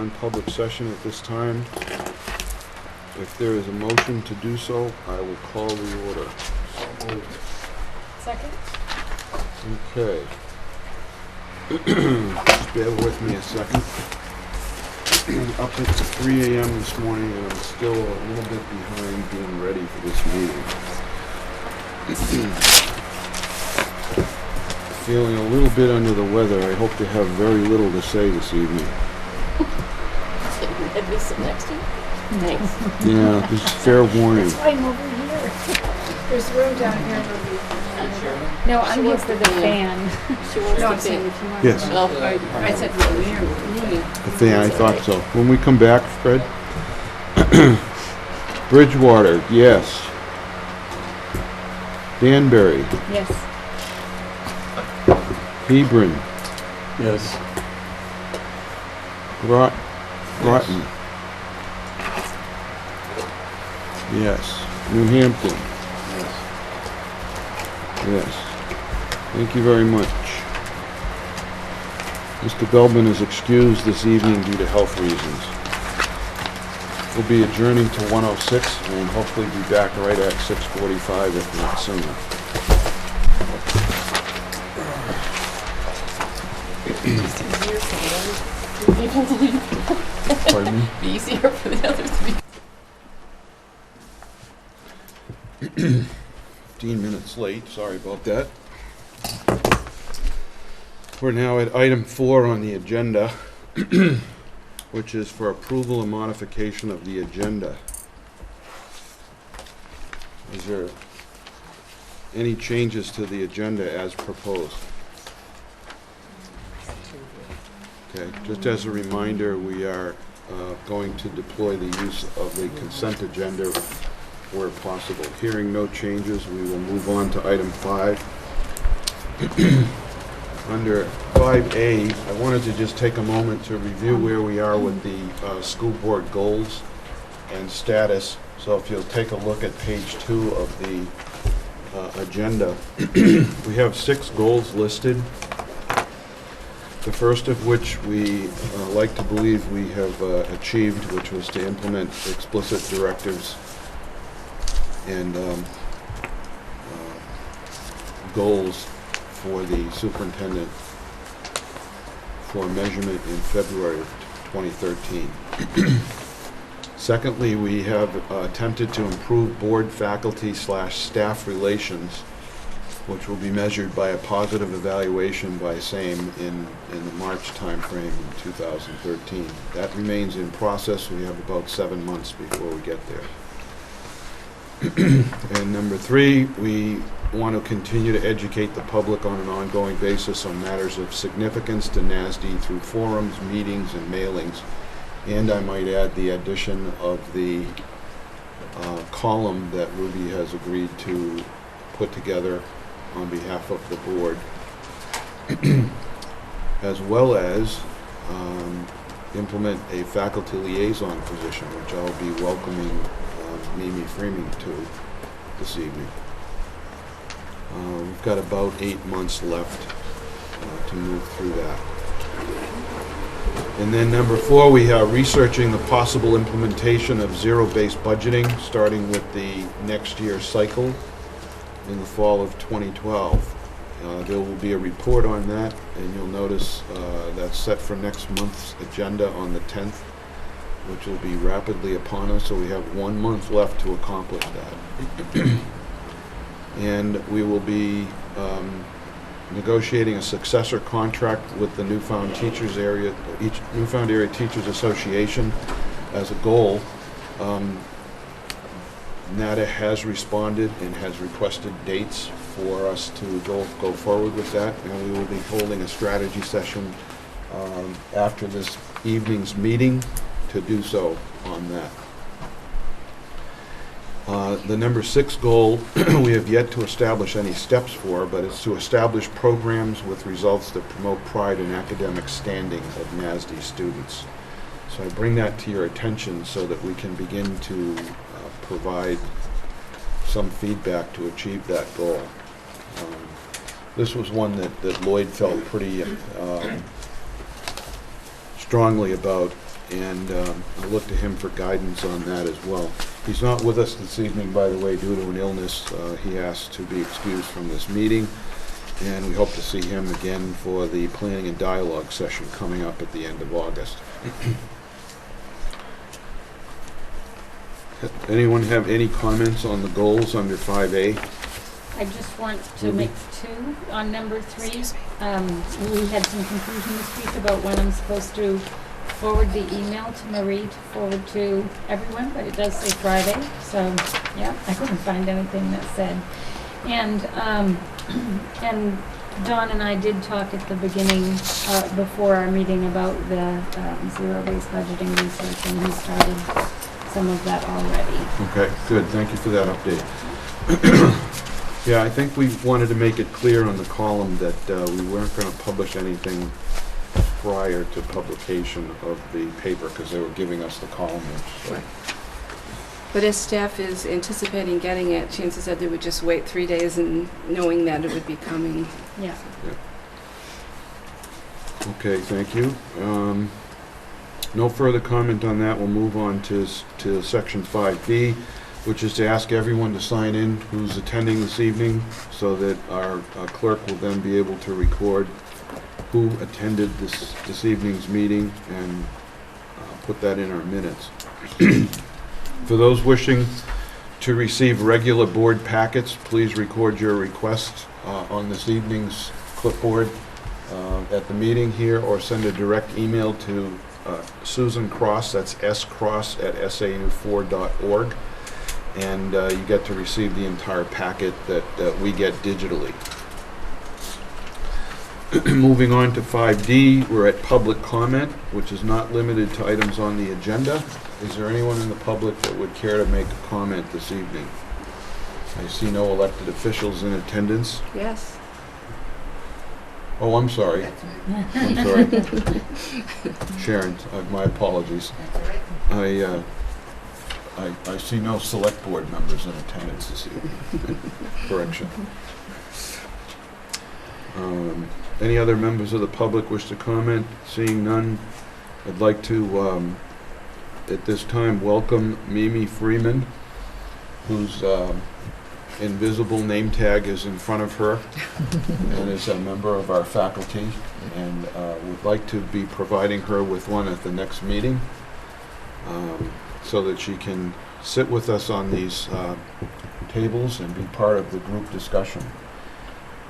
non-public session at this time. If there is a motion to do so, I will call the order. So moved. Second? Okay. Just bear with me a second. Up at 3 a.m. this morning, and I'm still a little bit behind being ready for this meeting. Feeling a little bit under the weather. I hope to have very little to say this evening. At least sit next to you. Thanks. Yeah, this is fair warning. That's why I'm over here. There's room down here. No, I'm here for the fan. She wants No, to I'm saying fan. if you want. Yes. Oh, I said here. Yeah, I thought so. When we come back, Fred? Bridgewater, yes. Danbury, Yes. Hebron, Yes. Groton. Yes. New Hampton. Yes. Thank you very much. Mr. Belbin is excused this evening due to health reasons. We'll be adjourning to 1:06 and hopefully be back right at 6:45 if not sooner. It's easier for the other people to leave. Pardon me? Be easier for the others to be. 15 minutes late, sorry about that. We're now at item 4 on the agenda, which is for approval and modification of the agenda. Is there any changes to the agenda as proposed? Okay, just as a reminder, we are going to deploy the use of the consent agenda where possible. Hearing no changes, we will move on to item 5. Under 5A, I wanted to just take a moment to review where we are with the school board goals and status. So if you'll take a look at page 2 of the agenda, we have 6 goals listed. The first of which we like to believe we have achieved, which was to implement explicit directives and goals for the superintendent for measurement in February of 2013. Secondly, we have attempted to improve board, faculty / staff relations, which will be measured by a positive evaluation by same in the March timeframe in 2013. That remains in process. We have about 7 months before we get there. And number 3, we want to continue to educate the public on an ongoing basis on matters of significance to NASD through forums, meetings, and mailings. And I might add the addition of the column that Ruby has agreed to put together on behalf of the board, as well as implement a faculty liaison position, which I'll be welcoming Mimi Freeman to this evening. We've got about 8 months left to move through that. And then number 4, we are researching the possible implementation of zero-based budgeting, starting with the next year's cycle in the fall of 2012. There will be a report on that, and you'll notice that's set for next month's agenda on the 10th, which will be rapidly upon us, so we have 1 month left to accomplish that. And we will be negotiating a successor contract with the Newfound Area Teachers Association as a goal. NADA has responded and has requested dates for us to go forward with that, and we will be holding a strategy session after this evening's meeting to do so on that. The number 6 goal we have yet to establish any steps for, but it's to establish programs with results that promote pride and academic standing of NASD students. So I bring that to your attention so that we can begin to provide some feedback to achieve that goal. This was one that Lloyd felt pretty strongly about and I'll look to him for guidance on that as well. He's not with us this evening, by the way, due to an illness. He asked to be excused from this meeting, and we hope to see him again for the planning and dialogue session coming up at the end of August. Anyone have any comments on the goals under 5A? I just want to make two on number 3. We had some confusion this week about when I'm supposed to forward the email to Marie to forward to everyone, but it does say Friday, so yeah, I couldn't find anything that said. And Dawn and I did talk at the beginning, before our meeting, about the zero-based budgeting research, and he started some of that already. Okay, good. Thank you for that update. Yeah, I think we wanted to make it clear on the column that we weren't going to publish anything prior to publication of the paper because they were giving us the column. So. Right. But as staff is anticipating getting it, chances are they would just wait 3 days and knowing that it would be coming. Yeah. Okay, thank you. No further comment on that. We'll move on to section 5B, which is to ask everyone to sign in who's attending this evening so that our clerk will then be able to record who attended this evening's meeting and put that in our minutes. For those wishing to receive regular board packets, please record your request on this evening's clipboard at the meeting here, or send a direct email to Susan Cross, that's scross@sau4.org, and you get to receive the entire packet that we get digitally. Moving on to 5D, we're at public comment, which is not limited to items on the agenda. Is there anyone in the public that would care to make a comment this evening? I see no elected officials in attendance. Yes. Oh, I'm sorry. I'm sorry. Sharon, my apologies. I see no select board members in attendance this evening. Correction. Any other members of the public wish to comment? Seeing none, I'd like to, at this time, welcome Mimi Freeman, whose invisible name tag is in front of her and is a member of our faculty, and would like to be providing her with one at the next meeting so that she can sit with us on these tables and be part of the group discussion.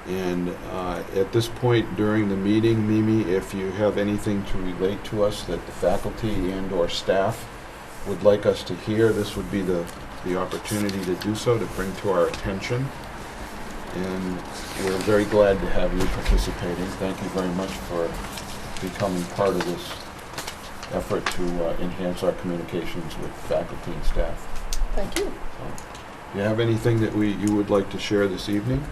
And at this point during the meeting, Mimi, if you have anything to relate to us that the faculty and or staff would like us to hear, this would be the opportunity to do so, to bring to our attention. And we're very glad to have you participating. Thank you very much for becoming part of this effort to enhance our communications with faculty and staff. Thank you. Do you have anything that you would like to share this evening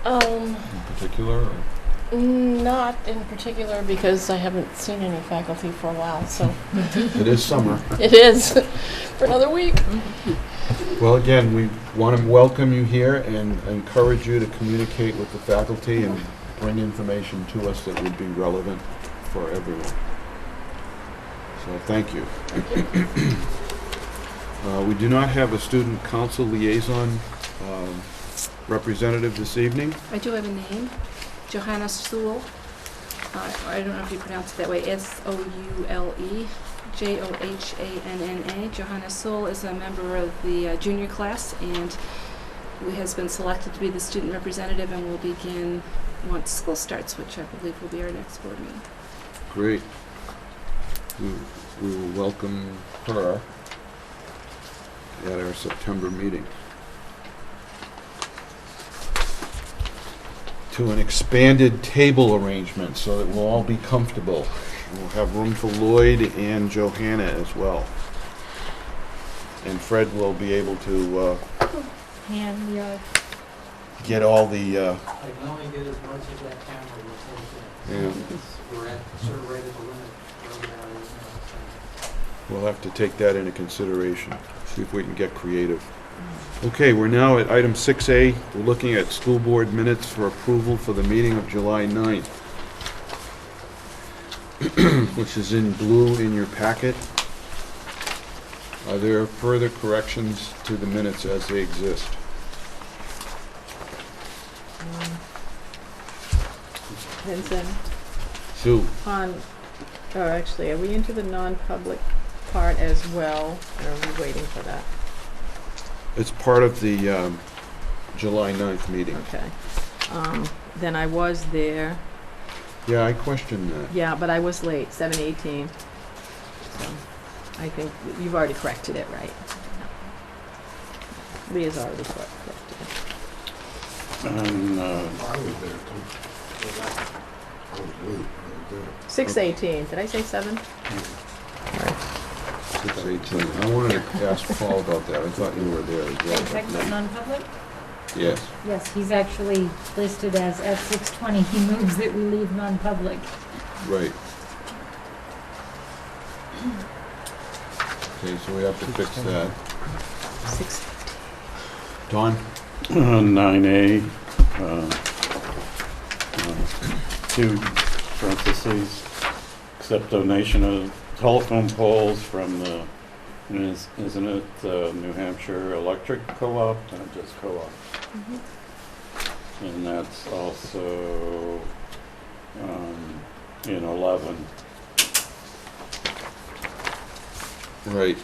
in particular? Or? Not in particular, because I haven't seen any faculty for a while, so. It is summer. It is, for another week. Well, again, we want to welcome you here and encourage you to communicate with the faculty and bring information to us that would be relevant for everyone. So thank you. We do not have a student council liaison representative this evening. I do have a name, Johanna Soule. I don't know if you pronounce it that way, S-O-U-L-E, J-O-H-A-N-N-A. Johanna Soule is a member of the junior class and who has been selected to be the student representative and will begin once school starts, which I believe will be our next board meeting. Great. We will welcome her at our September meeting. To an expanded table arrangement so that we'll all be comfortable. We'll have room for Lloyd and Johanna as well. And Fred will be able to get all the... I can only get as much as that camera will take in. Yeah. We're at sort of right at the limit where we are right now. So. We'll have to take that into consideration, see if we can get creative. Okay, we're now at item 6A. We're looking at school board minutes for approval for the meeting of July 9th. which is in blue in your packet. Are there further corrections to the minutes as they exist? Vincent, Sue? actually, are we into the non-public part as well, or are we waiting for that? It's part of the July 9th meeting. Okay. Then I was there. Yeah, I questioned that. Yeah, but I was late, 7:18. So I think you've already corrected it, right? Leah's already corrected it. And, I was there too. I was late, I was there. 6:18. Did I say 7? 6:18. I wanted to ask Paul about that. I thought you were there as well. Can I check the non-public? Yes. Yes, he's actually listed as at 6:20. He moves that we leave non-public. Right. Okay, so we have to fix that. 6. Don? 9A, 2 parentheses, accept donation of telephone poles from the, isn't it New Hampshire Electric Co-op, not just Co-op? And that's also in 11. Right.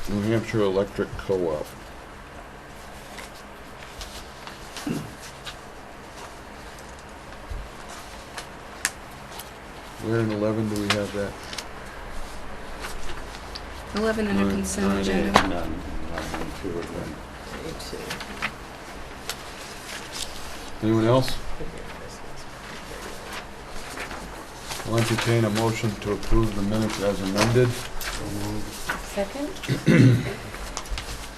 New Hampshire Electric Co-op. Where in 11 do we have that? 11 under Nine, consent 9A. agenda. None, 2 again. Anyone else? I'll entertain a motion to approve the minutes as amended. Second?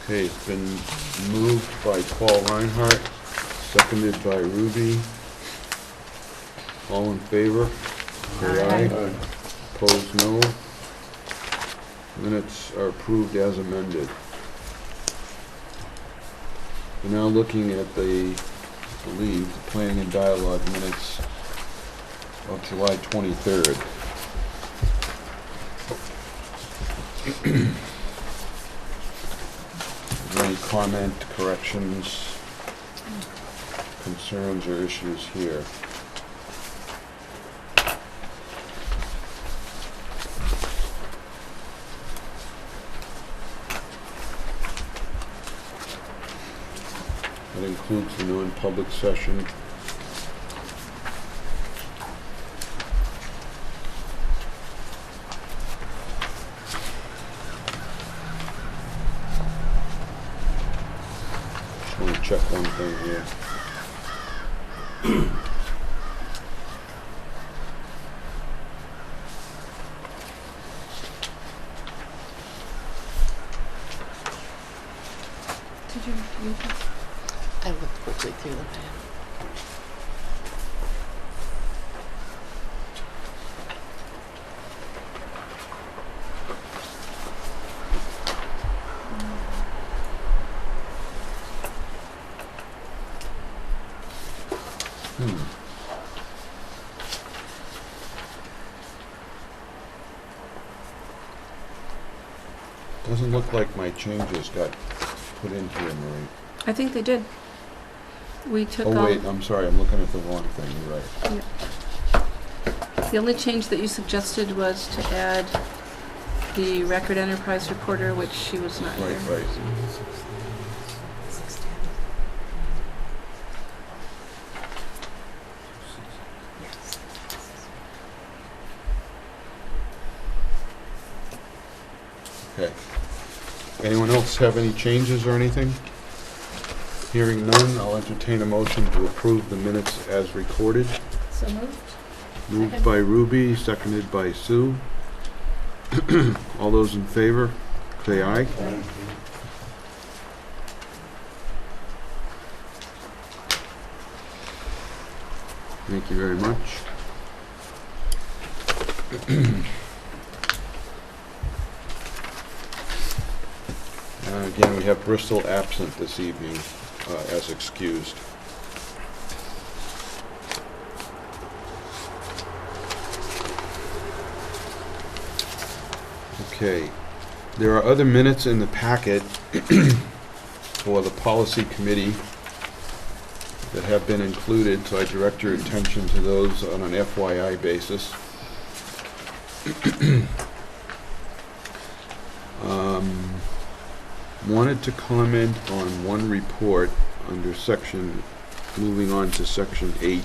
Okay, it's been moved by Paul Reinhardt, seconded by Ruby. All in favor? Say Aye. aye. Opposed, no. Minutes are approved as amended. We're now looking at the, I believe, the planning and dialogue minutes of July 23rd. Is there any comment, corrections, concerns, or issues here? That includes the non-public session. Just want to check one thing here. Did you read this? I looked quickly through them. Doesn't look like my changes got put in here, Marie. I think they did. We took Oh, all, wait, I'm sorry, I'm looking at the wrong thing, you're right. the only change that you suggested was to add the record enterprise reporter, which she was not here. Right, right. Okay. Anyone else have any changes or anything? Hearing none, I'll entertain a motion to approve the minutes as recorded. So moved? Moved by Ruby, seconded by Sue. All those in favor, say aye. Thank you very much. Again, we have Bristol absent this evening as excused. Okay. There are other minutes in the packet for the policy committee that have been included, so I direct your attention to those on an FYI basis. Wanted to comment on one report under moving on to section 8,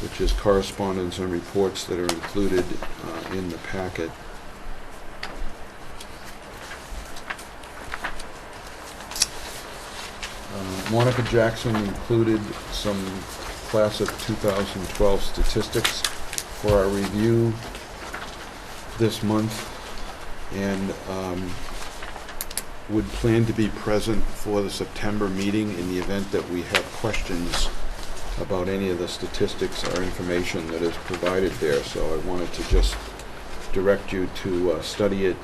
which is correspondence and reports that are included in the packet. Monica Jackson included some class of 2012 statistics for our review this month, and would plan to be present for the September meeting in the event that we have questions about any of the statistics or information that is provided there. So I wanted to just direct you to study it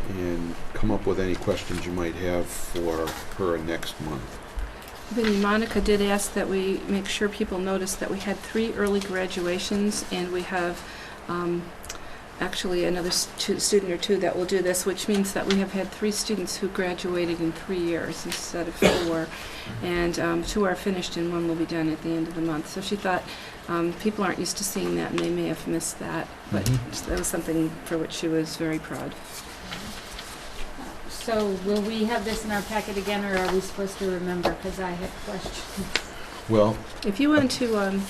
and come up with any questions you might have for her next month. Vinnie, Monica did ask that we make sure people notice that we had 3 early graduations, and we have actually another student or 2 that will do this, which means that we have had 3 students who graduated in 3 years instead of 4, and 2 are finished and 1 will be done at the end of the month. So she thought people aren't used to seeing that, and they may have missed that, but that was something for which she was very proud. So will we have this in our packet again, or are we supposed to remember? Because I had questions. Well, If you want to,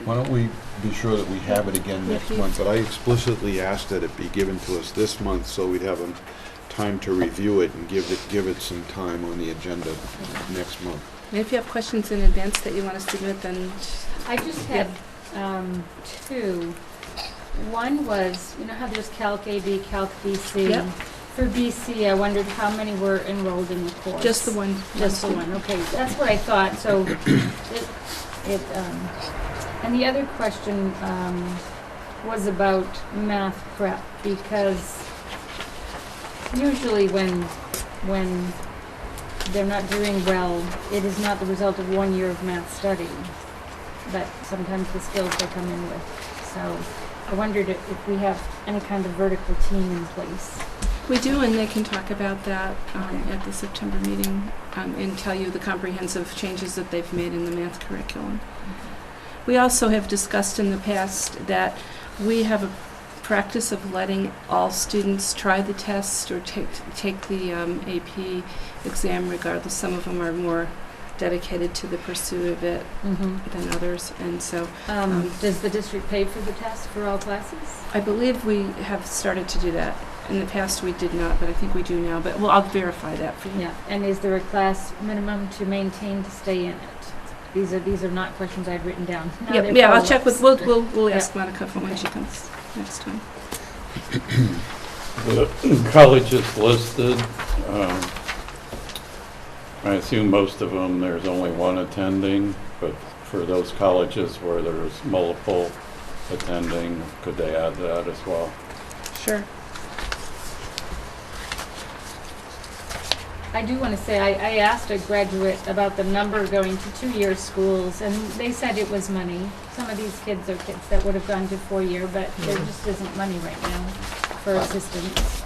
why don't we be sure that we have it again next month? But I explicitly asked that it be given to us this month so we'd have time to review it and give it some time on the agenda next month. if you have questions in advance that you want to submit, then I just had 2. One was, you know how there's Calc AB, Calc BC? Yep. For BC, I wondered how many were enrolled in the course. just the one. Just the one, okay, that's what I thought, so and the other question was about math prep, because usually when they're not doing well, it is not the result of 1 year of math study, but sometimes the skills they come in with. So I wondered if we have any kind of vertical team in place. We do, and they can talk about that at the September meeting and tell you the comprehensive changes that they've made in the math curriculum. We also have discussed in the past that we have a practice of letting all students try the test or take the AP exam regardless. Some of them are more dedicated to the pursuit of it than others, and so Does the district pay for the test for all classes? I believe we have started to do that. In the past, we did not, but I think we do now. But I'll verify that for you. Yeah, and is there a class minimum to maintain to stay in it? These are not questions I've written down. No, they're Yeah, I'll check with. follow-ups. We'll ask Monica for when she comes next time. The colleges listed, I assume most of them, there's only one attending, but for those colleges where there's multiple attending, could they add that as well? Sure. I do want to say, I asked a graduate about the number going to 2-year schools, and they said it was money. Some of these kids are kids that would have gone to 4-year, but there just isn't money right now for assistance.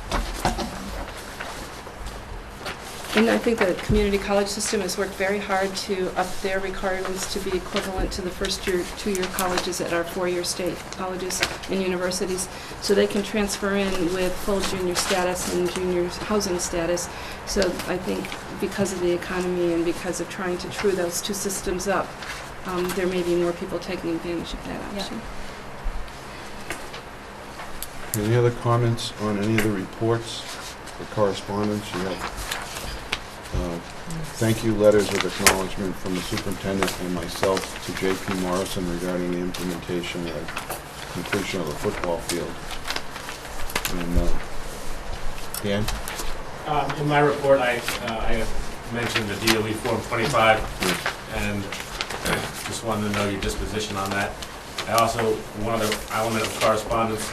And I think the community college system has worked very hard to up their requirements to be equivalent to the first-year, 2-year colleges at our 4-year state colleges and universities, so they can transfer in with full junior status and junior housing status. So I think because of the economy and because of trying to true those 2 systems up, there may be more people taking advantage of that option. Any other comments on any of the reports or correspondence? You have thank you letters of acknowledgement from the superintendent and myself to J.P. Morrison regarding the implementation and completion of the football field. And Dan? In my report, I mentioned the DOE Form 25, and just wanted to know your disposition on that. I also, one other element of correspondence,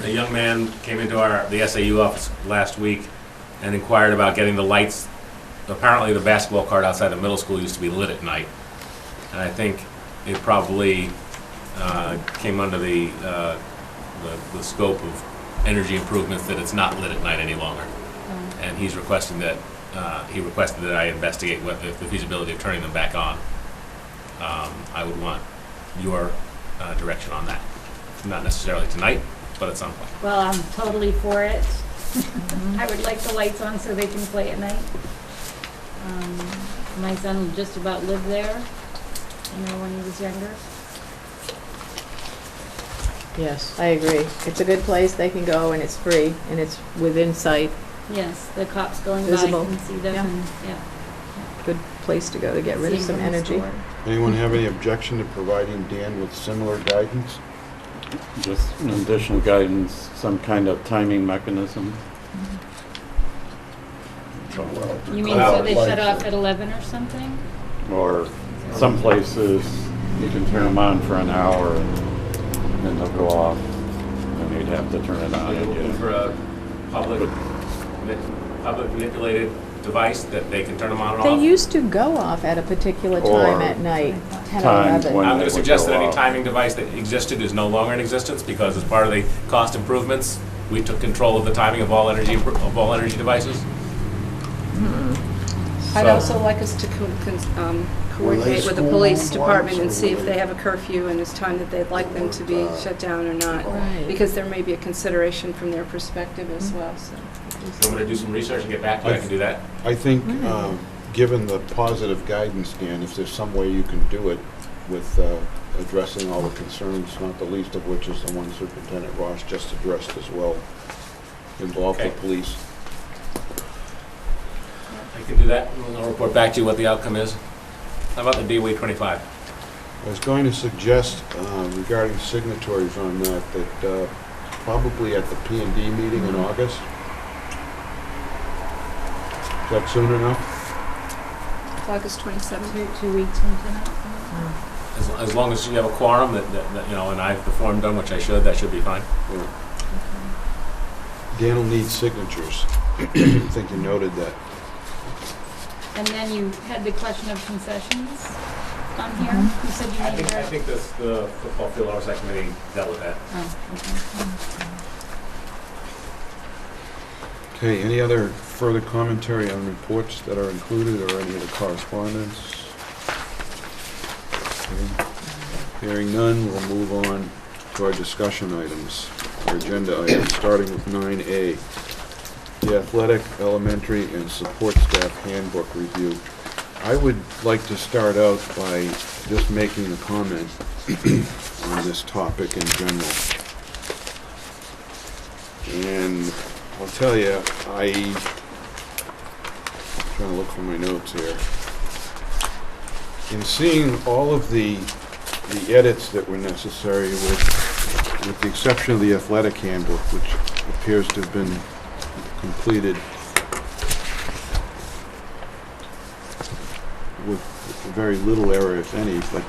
a young man came into the SAU office last week and inquired about getting the lights. Apparently the basketball court outside the middle school used to be lit at night, and I think it probably came under the scope of energy improvements, that it's not lit at night any longer. And he's requesting that, he requested that I investigate what the feasibility of turning them back on. I would want your direction on that. Not necessarily tonight, but at some point. Well, I'm totally for it. I would like the lights on so they can play at night. My son just about lived there, when he was younger. Yes, I agree. It's a good place, they can go, and it's free, and it's within sight. Yes, the cops going by Visible. can see them, Yeah. and, yeah. Good place to go to get rid of See some them in the energy. store. Anyone have any objection to providing Dan with similar guidance? Just an additional guidance, some kind of timing mechanism. You mean so they shut off at 11 or something? Or some places, you can turn them on for an hour and then they'll go off, and you'd have to turn it on Are you looking again. for a public manipulated device that they can turn them on and They off? used to go off at a particular Or time at night, 10 or times 11. when- I'm they going to would suggest go that any off. timing device that existed is no longer in existence, because as part of the cost improvements, we took control of the timing of all energy devices. I'd So- also like us to coordinate with the police school department and lights, see or if they have a curfew and it's time that they'd like them to be shut down or not. Right. Because there may be a consideration from their perspective as well, so. I'm going to do some research and get back to you. I can do that. I think, Right. given the positive guidance, Dan, if there's some way you can do it with addressing all the concerns, not the least of which is the one Superintendent Ross just addressed as well, involve the Okay. police. I can do that, and I'll report back to you what the outcome is. How about the DOE 25? I was going to suggest, regarding signatories on that, probably at the P&D meeting in August. Is that soon enough? August 27th. 2 weeks from tonight. As long as you have a quorum and I've performed on, which I should, that should be fine. Yeah. Dan will need signatures. I think you noted that. And then you had the question of concessions on here. You said you I needed think the football field oversight committee dealt with that. Oh, okay. Okay, any other further commentary on reports that are included or any of the correspondence? Okay. Hearing none, we'll move on to our discussion items, our agenda items, starting with 9A, the athletic, elementary, and support staff handbook review. I would like to start out by just making a comment on this topic in general. And I'll tell you, I'm trying to look for my notes here. In seeing all of the edits that were necessary, with the exception of the athletic handbook, which appears to have been completed with very little error, if any, but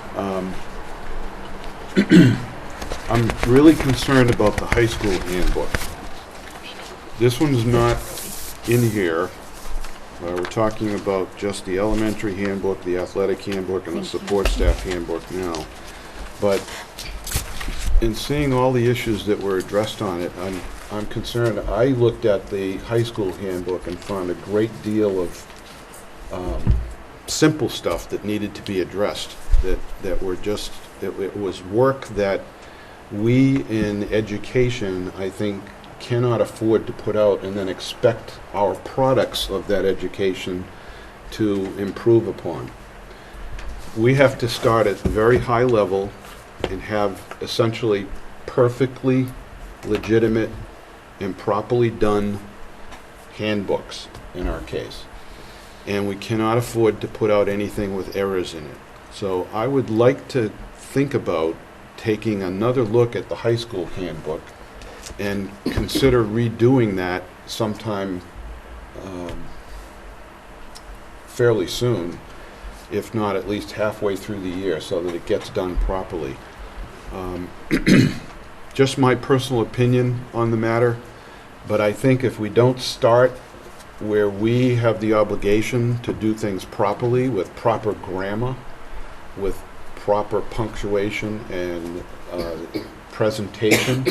I'm really concerned about the high school handbook. This one's not in here. We're talking about just the elementary handbook, the athletic handbook, and the support staff handbook now. But in seeing all the issues that were addressed on it, I'm concerned. I looked at the high school handbook and found a great deal of simple stuff that needed to be addressed, that were just, it was work that we in education, I think, cannot afford to put out and then expect our products of that education to improve upon. We have to start at the very high level and have essentially perfectly legitimate and properly done handbooks in our case. And we cannot afford to put out anything with errors in it. So I would like to think about taking another look at the high school handbook and consider redoing that sometime fairly soon, if not at least halfway through the year, so that it gets done properly. Just my personal opinion on the matter, but I think if we don't start where we have the obligation to do things properly, with proper grammar, with proper punctuation and presentation,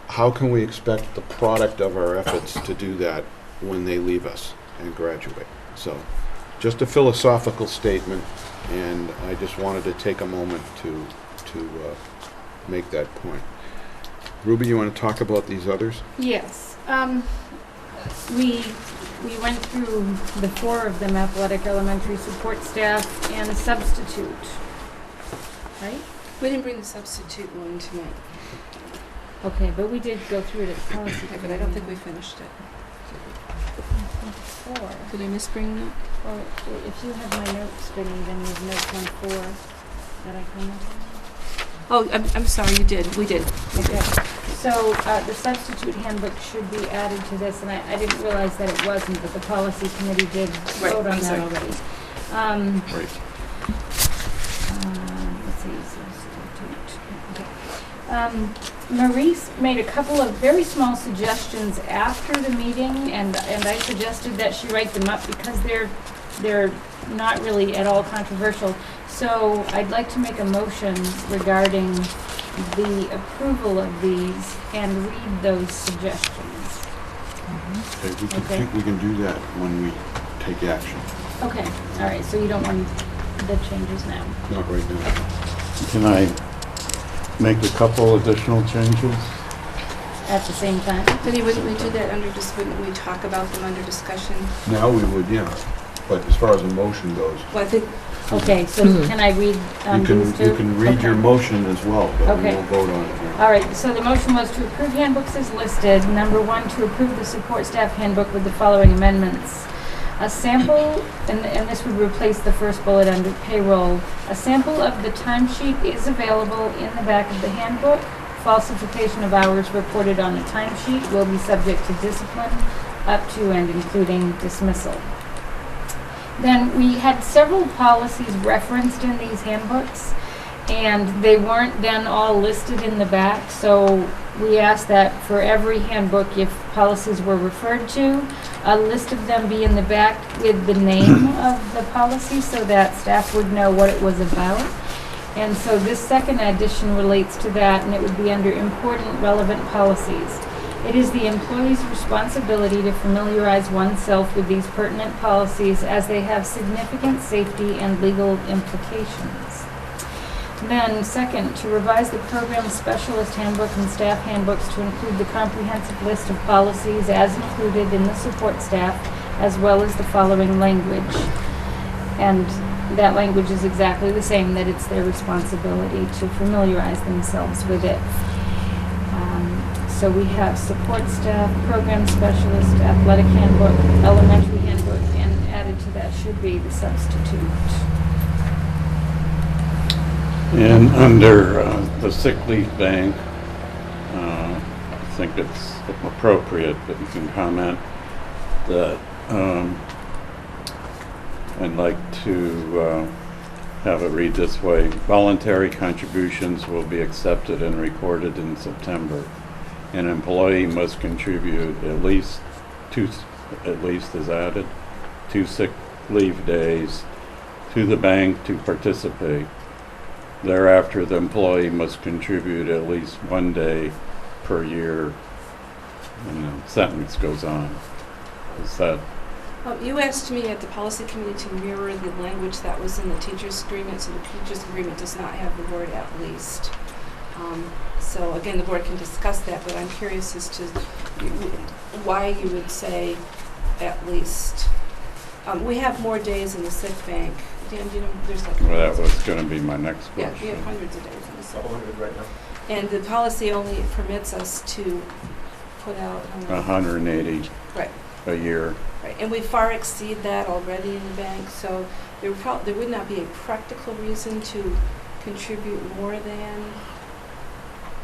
how can we expect the product of our efforts to do that when they leave us and graduate? So, just a philosophical statement, and I just wanted to take a moment to make that point. Ruby, you want to talk about these others? Yes. We went through the 4 of them: athletic, elementary support staff, and a substitute. Right? We didn't bring the substitute one tonight, Okay, but we did go through it at the policy okay, but I don't think we finished it. 4. Did I miss bringing that? Well, if you have my notes, Vinnie, then you have notes on 4 that I commented. Oh, I'm sorry, you did, we did. Okay, so the substitute handbook should be added to this, and I didn't realize that it wasn't, but the policy committee did Right, vote on I'm that sorry. already. Right. Let's see, substitute. Okay. Maurice made a couple of very small suggestions after the meeting, and I suggested that she write them up because they're not really at all controversial. So I'd like to make a motion regarding the approval of these and read those suggestions. Okay, Okay. think we can do that when we take action, Okay, all right, so you don't want the changes now? not right now. Can I make a couple additional changes? At the same time? Vinnie, wouldn't we do that under, wouldn't we talk about them under discussion? Now we would, yeah, but as far as the motion goes, Well, I think, Okay, so can I read these two? you can read your Okay. motion as well, but we Okay. won't vote on it now. All right, so the motion was to approve handbooks as listed. Number 1, to approve the support staff handbook with the following amendments. A sample, and this would replace the first bullet under payroll. A sample of the timesheet is available in the back of the handbook. Falsification of hours reported on a timesheet will be subject to discipline up to and including dismissal. Then we had several policies referenced in these handbooks, and they weren't then all listed in the back, so we asked that for every handbook, if policies were referred to, a list of them be in the back with the name of the policy so that staff would know what it was about. And so this second addition relates to that, and it would be under important relevant policies. It is the employee's responsibility to familiarize oneself with these pertinent policies as they have significant safety and legal implications. Then, second, to revise the program specialist handbook and staff handbooks to include the comprehensive list of policies as included in the support staff, as well as the following language. And that language is exactly the same, that it's their responsibility to familiarize themselves with it. So we have support staff, program specialist, athletic handbook, elementary handbook, and added to that should be the substitute. And under the sick leave bank, I think it's appropriate that you can comment that I'd like to have it read this way. Voluntary contributions will be accepted and recorded in September. An employee must contribute at least is added, 2 sick leave days to the bank to participate. Thereafter, the employee must contribute at least 1 day per year, and the sentence goes on. Is that, you asked me at the policy committee to mirror the language that was in the teacher's agreement, so the teacher's agreement does not have the word "at least." So again, the board can discuss that, but I'm curious as to why you would say "at least." We have more days in the sick bank. Dan, do you know, there's like... well, that was going to be my next Yeah, we question. have hundreds of days in the sick Couple bank. hundred right now. And the policy only permits us to put out... 180 Right. a year. Right, and we far exceed that already in the bank, so there would not be a practical reason to contribute more than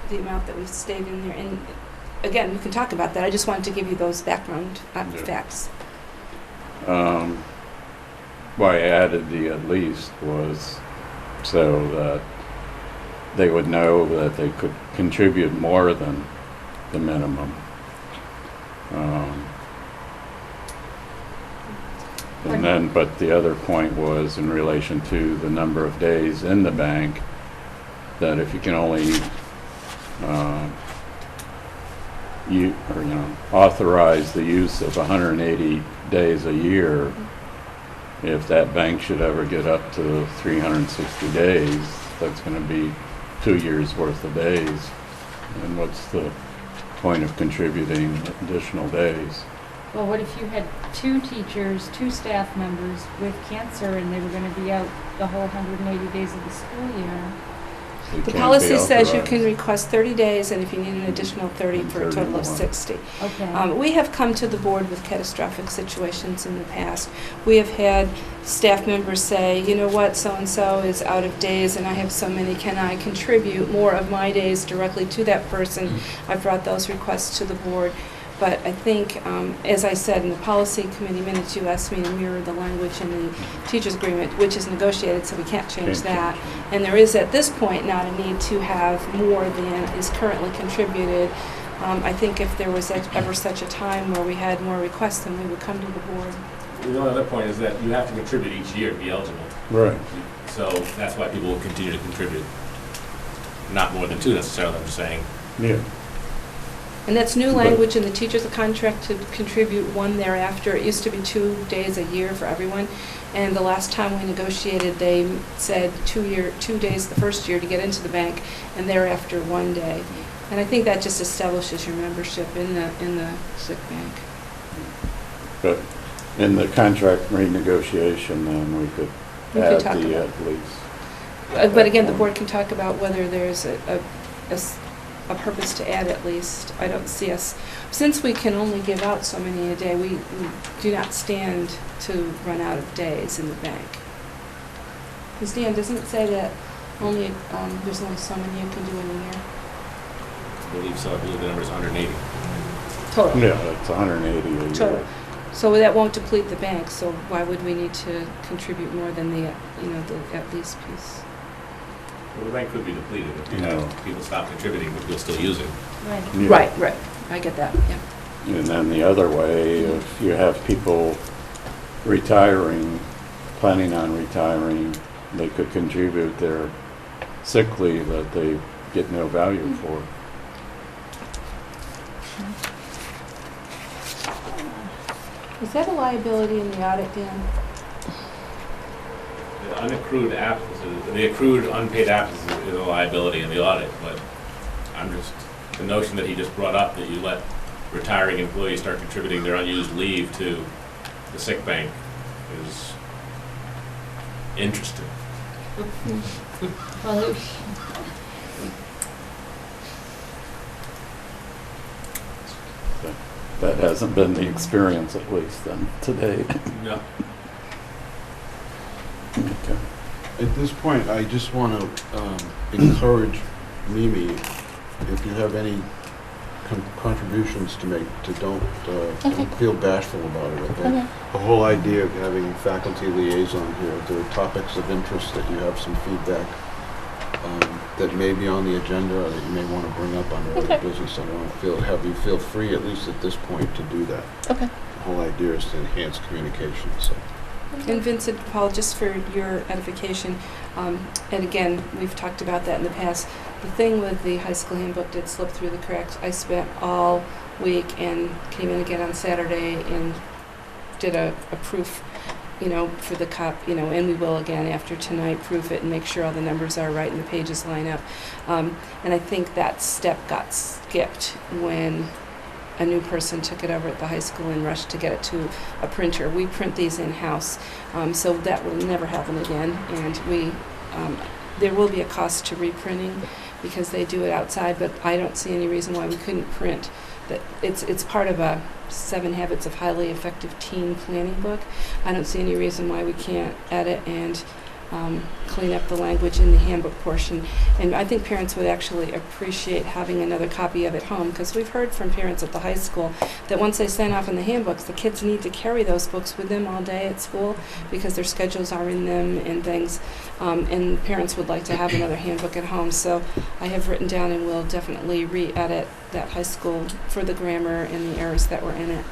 the amount that we stayed in there. And again, we can talk about that. I just wanted to give you those background Yeah. facts. Why I added the "at least" was so that they would know that they could contribute more than the minimum. And then, but the other point was in relation to the number of days in the bank, that if you can only, authorize the use of 180 days a year, if that bank should ever get up to 360 days, that's going to be 2 years' worth of days. And what's the point of contributing additional days? Well, what if you had 2 teachers, 2 staff members with cancer, and they were gonna be out the whole 180 days of the school year? It The can't policy be says you authorized. can request 30 days, and if you need an additional 30 for a 30 total of more. 60. Okay. We have come to the board with catastrophic situations in the past. We have had staff members say, you know what, so-and-so is out of days and I have so many, can I contribute more of my days directly to that person? I've brought those requests to the board. But I think, as I said, in the policy committee minutes, you asked me to mirror the language in the teachers' agreement, which is negotiated, so we can't change that. And there is, at this point, not a need to have more than is currently contributed. I think if there was ever such a time where we had more requests, then we would come to the board. The only other point is that you have to contribute each year to be eligible. Right. So that's why people will continue to contribute. Not more than 2 necessarily, I'm just saying. Yeah. And that's new But- language in the teachers' contract to contribute 1 thereafter. It used to be 2 days a year for everyone. And the last time we negotiated, they said 2 days the first year to get into the bank, and thereafter 1 day. And I think that just establishes your membership in the sick bank. But in the contract renegotiation, then we could We could add talk the about- at least. But again, the board can talk about whether there's a purpose to add at least. I don't see us, since we can only give out so many a day, we do not stand to run out of days in the bank. Because Dan, doesn't it say that only, there's only so many you can do in a year? I believe so. I believe the number is 180. Total. Yeah, it's 180 a year. Total. So that won't deplete the bank, so why would we need to contribute more than the at least piece? Well, the bank could be depleted if you No. have people stop contributing, but you'll still use it. Right. Yeah. Right, I get that, yeah. And then the other way, if you have people retiring, planning on retiring, they could contribute their sick leave that they get no value for. Is that a liability in the audit, Dan? The unaccrued absences, the accrued unpaid absences is a liability in the audit, but the notion that he just brought up, that you let retiring employees start contributing their unused leave to the sick bank is interesting. Well, That hasn't been the experience, at least, then, today. No. Okay. At this point, I just want to encourage Mimi, if you have any contributions to make, to don't feel bashful about it. Okay? The whole idea of having faculty liaison here, if there are topics of interest that you have some feedback that may be on the agenda or that you may want to bring up under other business, I want to have you feel free, at least at this point, to do that. Okay. The whole idea is to enhance communication. So. And Vincent, Paul, just for your edification, and again, we've talked about that in the past, the thing with the high school handbook did slip through the cracks. I spent all week and came in again on Saturday and did a proof, for the and we will again after tonight proof it and make sure all the numbers are right and the pages line up. And I think that step got skipped when a new person took it over at the high school and rushed to get it to a printer. We print these in-house, so that will never happen again. And there will be a cost to reprinting because they do it outside, but I don't see any reason why we couldn't print. That it's part of a 7 Habits of Highly Effective Teen Planning book. I don't see any reason why we can't edit and clean up the language in the handbook portion. And I think parents would actually appreciate having another copy of it home, because we've heard from parents at the high school that once they sign off on the handbooks, the kids need to carry those books with them all day at school because their schedules are in them and things. And parents would like to have another handbook at home. So I have written down and will definitely re-edit that high school for the grammar and the errors that were in it.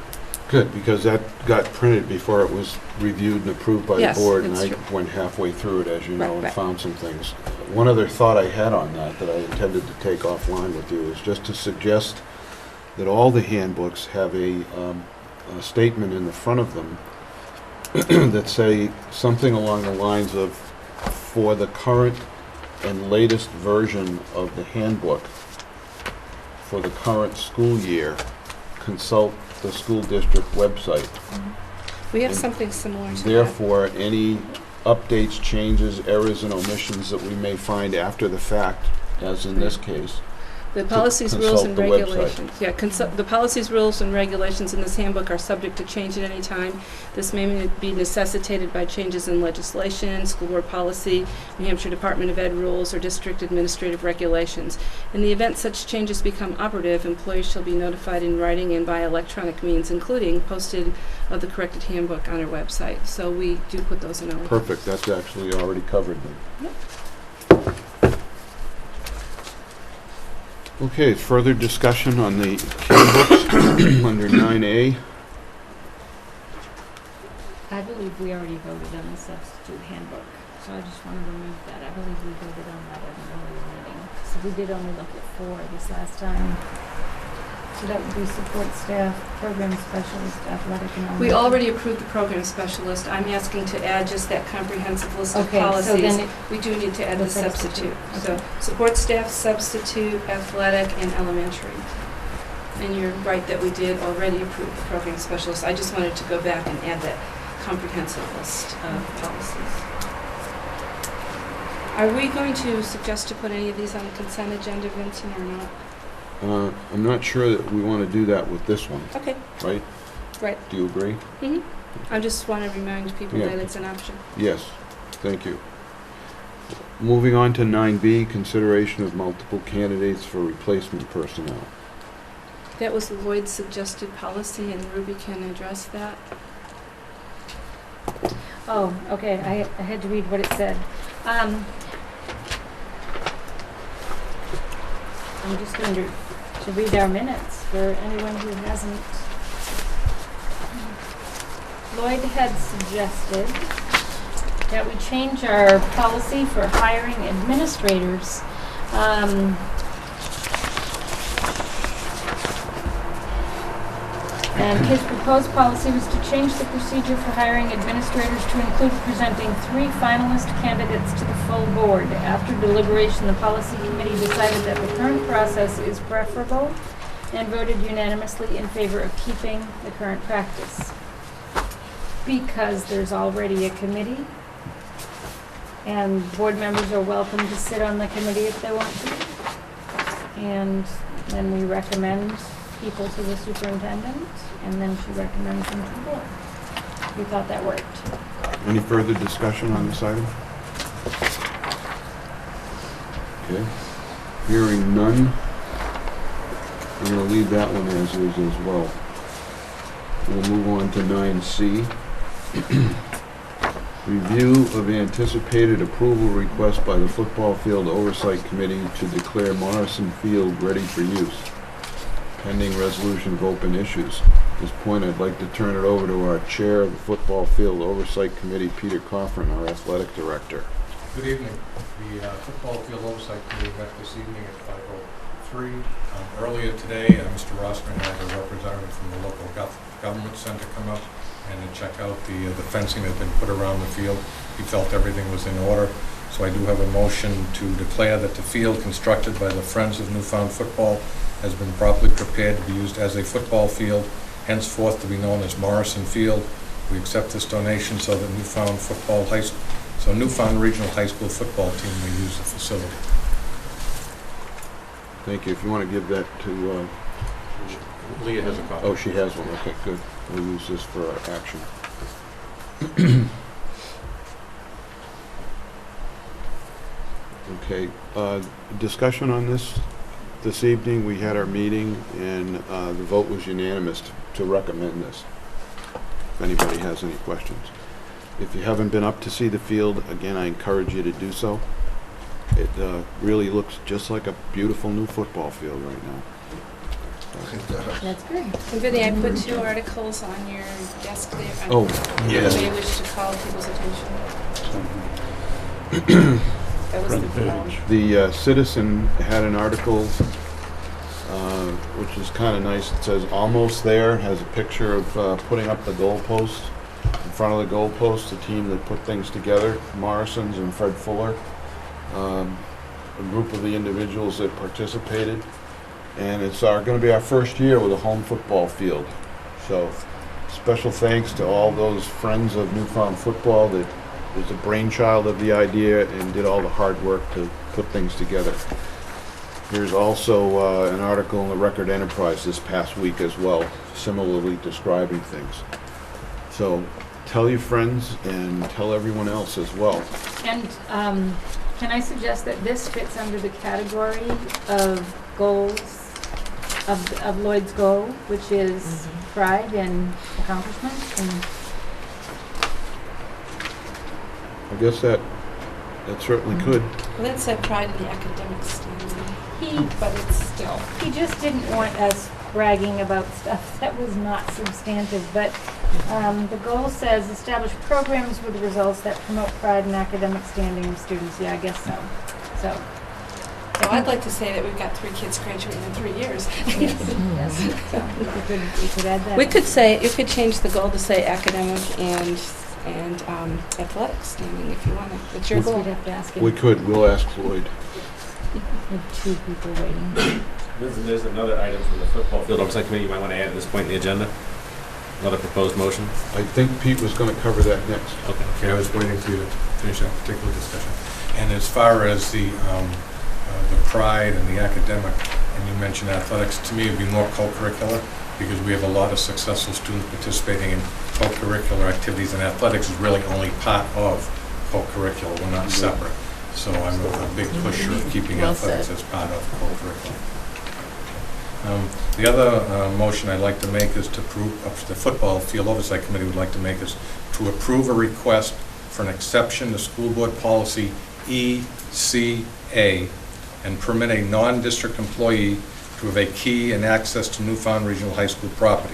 Good, because that got printed before it was reviewed and approved by the Yes, board, and that's I true. went halfway through it, as you know, Right, and right. found some things. One other thought I had on that I intended to take offline with you is just to suggest that all the handbooks have a statement in the front of them that say something along the lines of, for the current and latest version of the handbook for the current school year, consult the school district website. We have And something similar to that. Therefore, any updates, changes, errors, and omissions that we may find after the fact, as in this case, The policies, rules, and consult the website. regulations. Yeah, the policies, rules, and regulations in this handbook are subject to change at any time. This may be necessitated by changes in legislation, school board policy, New Hampshire Department of Ed rules, or district administrative regulations. In the event such changes become operative, employees shall be notified in writing and by electronic means, including posted of the corrected handbook on our website. So we do put those in our. perfect, that's actually already covered then. Yep. Okay, further discussion on the handbooks under 9A. I believe we already voted on the substitute handbook, so I just want to remove that. I believe we voted on that at an earlier meeting. So we did only look at 4 this last time. So that would be support staff, program specialist, athletic, and elementary. We already approved the program specialist. I'm asking to add just that comprehensive list of Okay, so policies. then We do need to add The the substitute. substitute, So, support staff, substitute, athletic, and elementary. And you're right that we did already approve the program specialist. I just wanted to go back and add that comprehensive list of policies. Are we going to suggest to put any of these on the consent agenda, Vincent, or not? I'm not sure that we want to do that with this one, Okay, right? right. Do you agree? I just want to remind people Yeah. that it's an option. Yes, thank you. Moving on to 9B, consideration of multiple candidates for replacement personnel. That was Lloyd's suggested policy, and Ruby can address that. Oh, okay, I had to read what it said. I'm just going to read our minutes for anyone who hasn't. Lloyd had suggested that we change our policy for hiring administrators. And his proposed policy was to change the procedure for hiring administrators to include presenting 3 finalist candidates to the full board. After deliberation, the policy committee decided that the current process is preferable and voted unanimously in favor of keeping the current practice. Because there's already a committee, and board members are welcome to sit on the committee if they want to. And then we recommend people to the superintendent, and then she recommends them to the board. We thought that worked. Any further discussion on this item? Okay. Hearing none, I'm going to leave that one as is as well. We'll move on to 9C. Review of anticipated approval request by the Football Field Oversight Committee to declare Morrison Field ready for use, pending resolution of open issues. At this point, I'd like to turn it over to our Chair of the Football Field Oversight Committee, Peter Coffrin, our Athletic Director. Good evening. The Football Field Oversight Committee met this evening at 5:03. Earlier today, Mr. Rossman had a representative from the local government center come up and to check out the fencing that had been put around the field. He felt everything was in order. So I do have a motion to declare that the field constructed by the Friends of Newfound Football has been properly prepared to be used as a football field, henceforth to be known as Morrison Field. We accept this donation so that Newfound Regional High School football team may use the facility. Thank you. If you want to give that to, Leah has a copy. oh, she has one. Okay, good. We'll use this for our action. Okay, discussion on this evening. We had our meeting, and the vote was unanimous to recommend this. If anybody has any questions. If you haven't been up to see the field, again, I encourage you to do so. It really looks just like a beautiful new football field right now. That's good. And Vinny, I put 2 articles on your desk there. Oh, You yes. may wish to call people's attention. That was Front the, page. The Citizen had an article, which is kind of nice. It says, "Almost There," has a picture of putting up the goalpost. In front of the goalpost, the team that put things together, Morrison's and Fred Fuller, a group of the individuals that participated. And it's going to be our first year with a home football field. So special thanks to all those friends of Newfound Football that was the brainchild of the idea and did all the hard work to put things together. There's also an article in the Record Enterprise this past week as well, similarly describing things. So tell your friends and tell everyone else as well. And can I suggest that this fits under the category of goals, of Lloyd's goal, which is pride and accomplishment? And I guess that certainly could. well, that's that pride in the academic standing, he but it's still. just didn't want us bragging about stuff that was not substantive, but the goal says establish programs with results that promote pride and academic standing of students. Yeah, I guess so. So, So I'd like to say that we've got 3 kids graduating in 3 years. yes, so we could add that. We could say, you could change the goal to say academic and athletic standing if you want to. It's your Yes, goal. we'd have to ask him. We could. We'll ask Floyd. We have 2 people waiting. There's another item from the football field oversight committee you might want to add at this point in the agenda. Another proposed motion. I think Pete was going to cover that next. Okay. Okay, I was waiting for you to finish that particular discussion. And as far as the pride and the academic, and you mentioned athletics, to me it'd be more co-curricular, because we have a lot of successful students participating in co-curricular activities, and athletics is really only part of co-curricular, we're not separate. So I'm a big pusher of keeping Well athletics said. as part of co-curricular. The other motion I'd like to make is to approve, the Football Field Oversight Committee would like to make is to approve a request for an exception to School Board Policy ECA and permit a non-district employee to have a key and access to Newfound Regional High School property.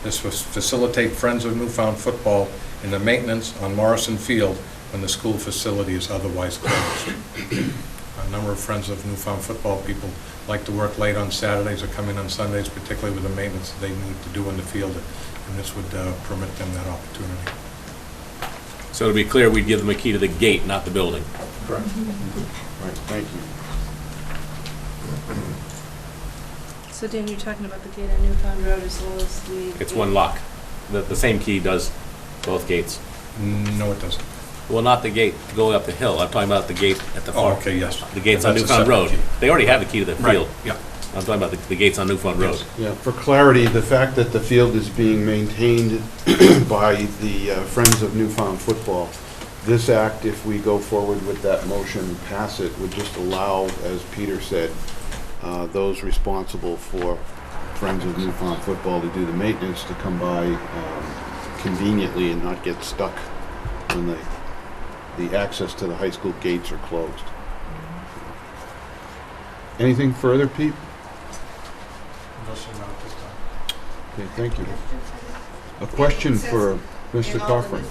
This will facilitate Friends of Newfound Football in the maintenance on Morrison Field when the school facility is otherwise closed. A number of Friends of Newfound Football people like to work late on Saturdays or come in on Sundays, particularly with the maintenance that they need to do in the field, and this would permit them that opportunity. So to be clear, we'd give them a key to the gate, not the building. Correct. Right, thank you. So Dan, you're talking about the gate on Newfound Road as well as the... It's one lock. The same key does both gates. No, it doesn't. Well, not the gate going up the hill. I'm talking about the gate at the Oh, far. okay, yes. The gates on That's a Newfound separate Road. key. They already have the key to the Right, field. yeah. I'm talking about the gates on Newfound Road. Yes. Yeah, for clarity, the fact that the field is being maintained by the Friends of Newfound Football, this act, if we go forward with that motion and pass it, would just allow, as Peter said, those responsible for Friends of Newfound Football to do the maintenance to come by conveniently and not get stuck when the access to the high school gates are closed. Anything further, Pete? Motion not this time. Okay, thank you. A question for Mr. Cochran.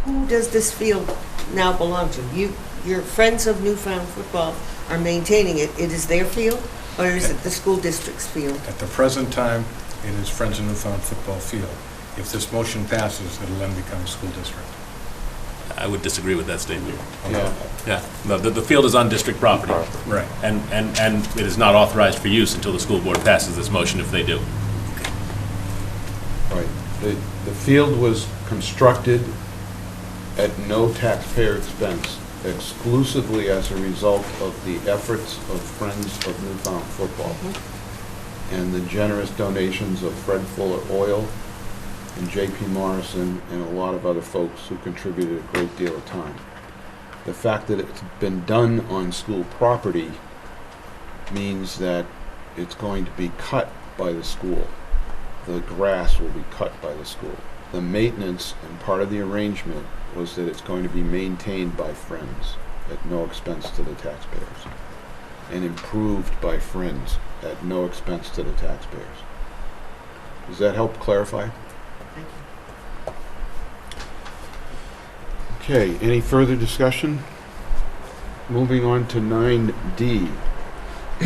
Who does this field now belong to? Your Friends of Newfound Football are maintaining it. It is their field, or is it the school district's field? At the present time, it is Friends of Newfound Football Field. If this motion passes, it'll then become a school district. I would disagree with that statement. Yeah. Yeah, no, the field is on district property, Right. and it is not authorized for use until the school board passes this motion, if they do. Right. The field was constructed at no taxpayer expense, exclusively as a result of the efforts of Friends of Newfound Football and the generous donations of Fred Fuller Oil and J.P. Morrison and a lot of other folks who contributed a great deal of time. The fact that it's been done on school property means that it's going to be cut by the school. The grass will be cut by the school. The maintenance and part of the arrangement was that it's going to be maintained by Friends at no expense to the taxpayers. and improved by Friends at no expense to the taxpayers. Does that help clarify? Thank you. Okay, any further discussion? Moving on to 9D.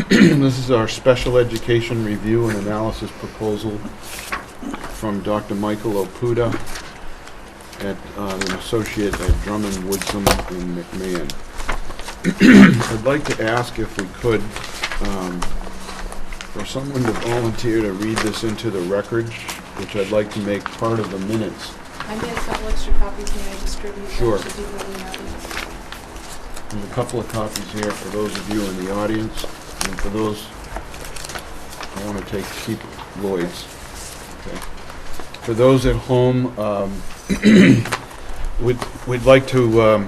This is our special education review and analysis proposal from Dr. Michael Opuda at an associate at Drummond, Woodson, and McMahon. I'd like to ask if we could, for someone to volunteer to read this into the record, which I'd like to make part of the minutes. I made a couple extra copies, may I distribute Sure. them to people in the audience? There's a couple of copies here for those of you in the audience, and for those, I want to keep Lloyd's. Okay. For those at home, we'd like to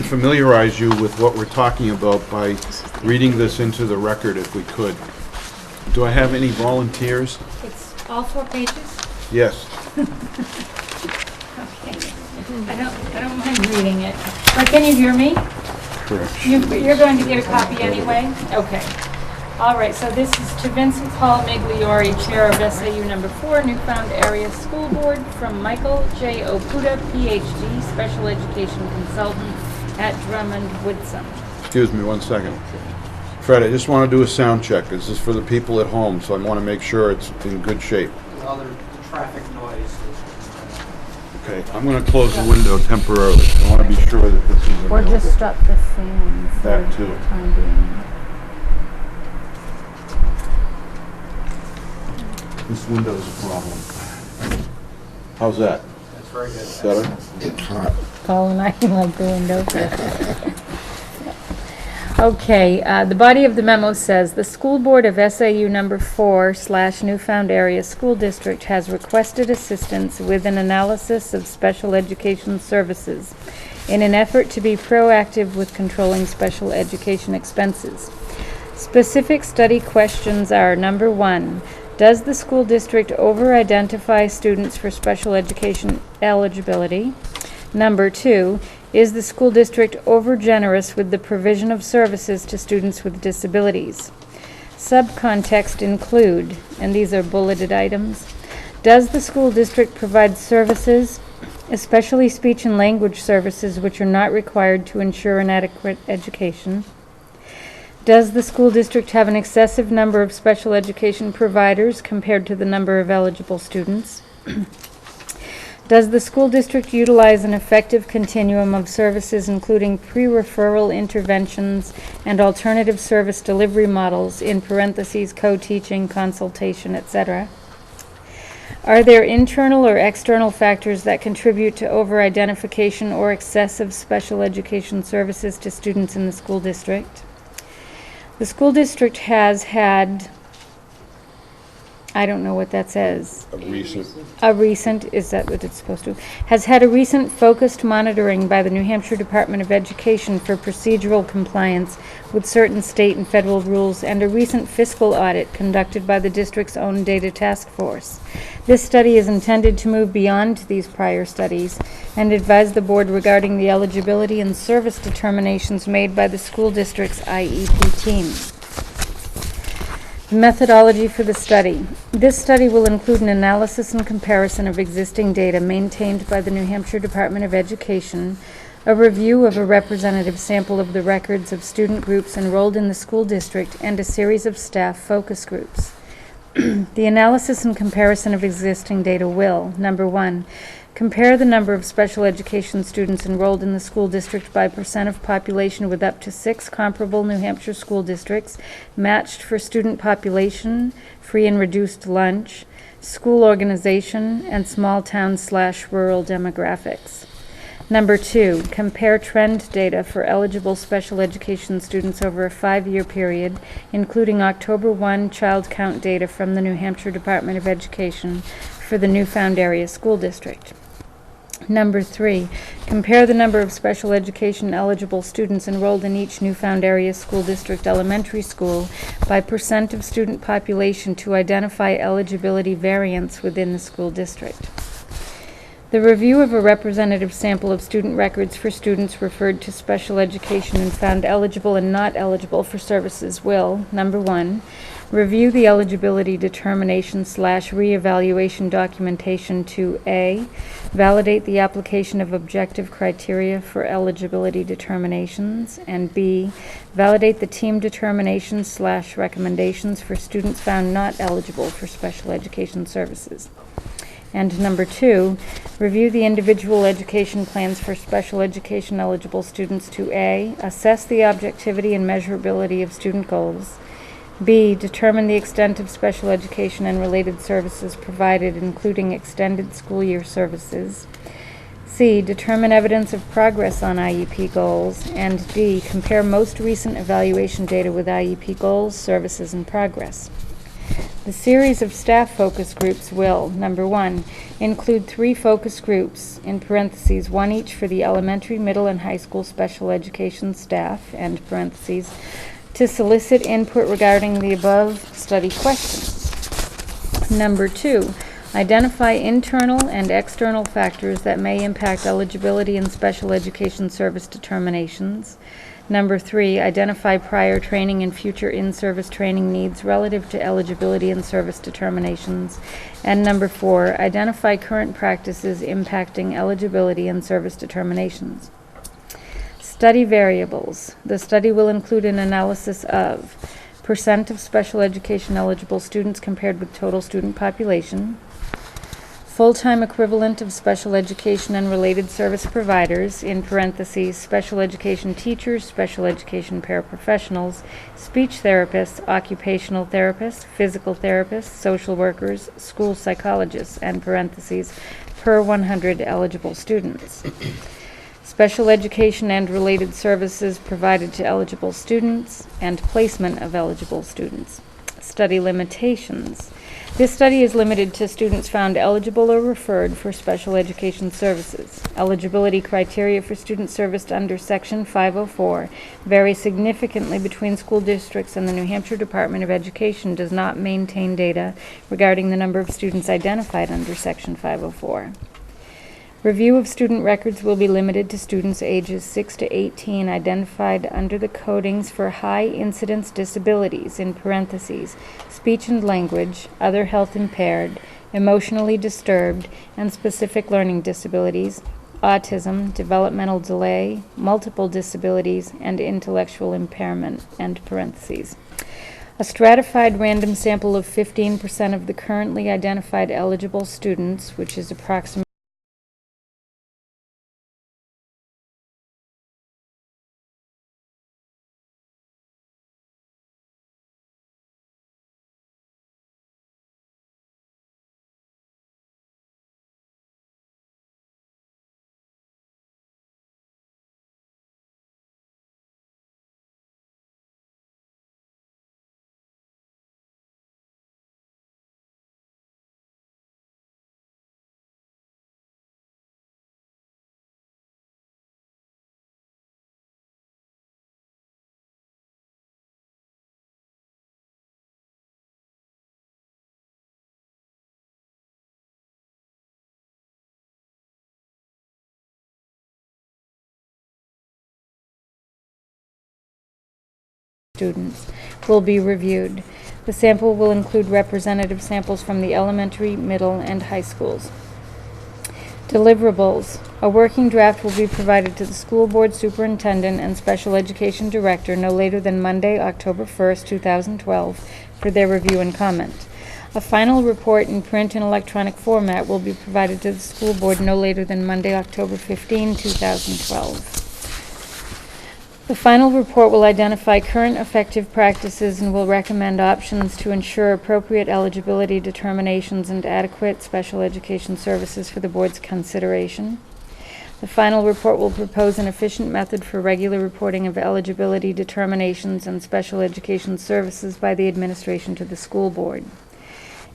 familiarize you with what we're talking about by reading this into the record if we could. Do I have any volunteers? It's all 4 pages? Yes. Okay. I don't mind reading it. But can you hear me? Correct. You're going to get a copy anyway? Okay. All right, so this is to Vincent Paul Migliori, Chair of SAU Number 4, Newfound Area School Board, from Michael J. Opuda, PhD, Special Education Consultant at Drummond Woodson. Excuse me 1 second. Fred, I just want to do a sound check. This is for the people at home, so I want to make sure it's in good shape. The traffic noise is. Okay, I'm going to close the window temporarily. I want to be sure that this is Or available. just stop the fan for That too. the time being. This window's a problem. How's that? That's very good. Better? It's hot. Paul and I like the window. Okay, the body of the memo says, the school board of SAU number 4/Newfound Area School District has requested assistance with an analysis of special education services in an effort to be proactive with controlling special education expenses. Specific study questions are, number 1, does the school district over-identify students for special education eligibility? Number 2, is the school district over-generous with the provision of services to students with disabilities? Subcontext include, and these are bulleted items, does the school district provide services, especially speech and language services, which are not required to ensure an adequate education? Does the school district have an excessive number of special education providers compared to the number of eligible students? Does the school district utilize an effective continuum of services, including pre-referral interventions and alternative service delivery models, in parentheses, co-teaching, consultation, etc.? Are there internal or external factors that contribute to over-identification or excessive special education services to students in the school district? The school district has had, I don't know what that says. Is that what it's supposed to? Has had a recent focused monitoring by the New Hampshire Department of Education for procedural compliance with certain state and federal rules, and a recent fiscal audit conducted by the district's own data task force. This study is intended to move beyond these prior studies and advise the board regarding the eligibility and service determinations made by the school district's IEP team. Methodology for the study. This study will include an analysis and comparison of existing data maintained by the New Hampshire Department of Education, a review of a representative sample of the records of student groups enrolled in the school district, and a series of staff focus groups. The analysis and comparison of existing data will, number 1, compare the number of special education students enrolled in the school district by percent of population with up to 6 comparable New Hampshire school districts, matched for student population, free and reduced lunch, school organization, and small town/rural demographics. Number 2, compare trend data for eligible special education students over a 5-year period, including October 1 child count data from the New Hampshire Department of Education for the Newfound Area School District. Number 3, compare the number of special education eligible students enrolled in each Newfound Area School District elementary school by percent of student population to identify eligibility variance within the school district. The review of a representative sample of student records for students referred to special education and found eligible and not eligible for services will, number one, review the eligibility determination / reevaluation documentation to A, validate the application of objective criteria for eligibility determinations, and B, validate the team determinations / recommendations for students found not eligible for special education services. And number two, review the individual education plans for special education eligible students to A, assess the objectivity and measurability of student goals, B, determine the extent of special education and related services provided, including extended school year services, C, determine evidence of progress on IEP goals, and D, compare most recent evaluation data with IEP goals, services, and progress. The series of staff focus groups will, number one, include 3 focus groups, in parentheses, 1 each for the elementary, middle, and high school special education staff, end parentheses, to solicit input regarding the above study questions. Number 2, identify internal and external factors that may impact eligibility in special education service determinations. Number 3, identify prior training and future in-service training needs relative to eligibility and service determinations. And number 4, identify current practices impacting eligibility and service determinations. Study variables. The study will include an analysis of percent of special education eligible students compared with total student population, full-time equivalent of special education and related service providers, in parentheses, special education teachers, special education paraprofessionals, speech therapists, occupational therapists, physical therapists, social workers, school psychologists, and parentheses, per 100 eligible students. Special education and related services provided to eligible students, and placement of eligible students. Study limitations. This study is limited to students found eligible or referred for special education services. Eligibility criteria for students serviced under Section 504 vary significantly between school districts, and the New Hampshire Department of Education does not maintain data regarding the number of students identified under Section 504. Review of student records will be limited to students ages 6 to 18 identified under the codings for high incidence disabilities, in parentheses, speech and language, other health impaired, emotionally disturbed, and specific learning disabilities, autism, developmental delay, multiple disabilities, and intellectual impairment, end parentheses. A stratified random sample of 15% of the currently identified eligible students, which is approximately students will be reviewed. The sample will include representative samples from the elementary, middle, and high schools. Deliverables. A working draft will be provided to the school board superintendent and special education director no later than Monday, October 1st, 2012, for their review and comment. A final report in print and electronic format will be provided to the school board no later than Monday, October 15, 2012. The final report will identify current effective practices and will recommend options to ensure appropriate eligibility determinations and adequate special education services for the board's consideration. The final report will propose an efficient method for regular reporting of eligibility determinations and special education services by the administration to the school board.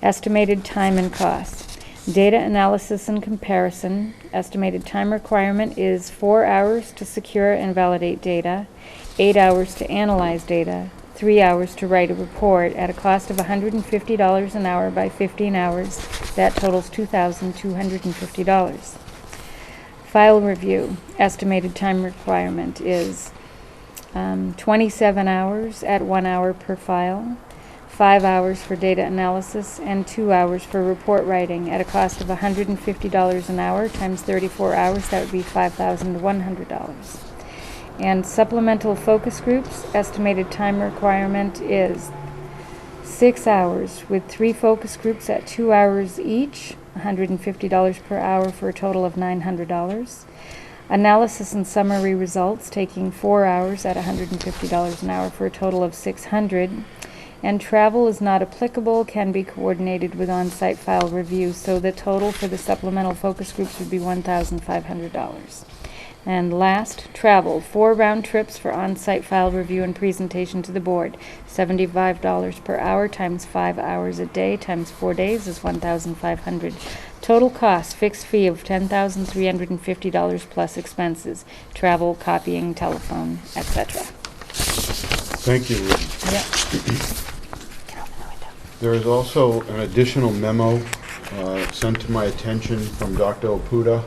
Estimated time and cost. Data analysis and comparison. Estimated time requirement is 4 hours to secure and validate data, 8 hours to analyze data, 3 hours to write a report at a cost of $150 an hour by 15 hours. That totals $2,250. File review, estimated time requirement is 27 hours at 1 hour per file, 5 hours for data analysis, and 2 hours for report writing at a cost of $150 an hour times 34 hours. That would be $5,100. And supplemental focus groups, estimated time requirement is 6 hours with 3 focus groups at 2 hours each, $150 per hour for a total of $900. Analysis and summary results taking 4 hours at $150 an hour for a total of $600. And travel is not applicable, can be coordinated with on-site file review, so the total for the supplemental focus groups would be $1,500. And last, travel, 4 round trips for on-site file review and presentation to the board, $75 per hour times 5 hours a day times 4 days is $1,500. Total cost, fixed fee of $10,350 plus expenses, travel, copying, telephone, etc. Thank you, Ruth. Yep. There is also an additional memo sent to my attention from Dr. Oputa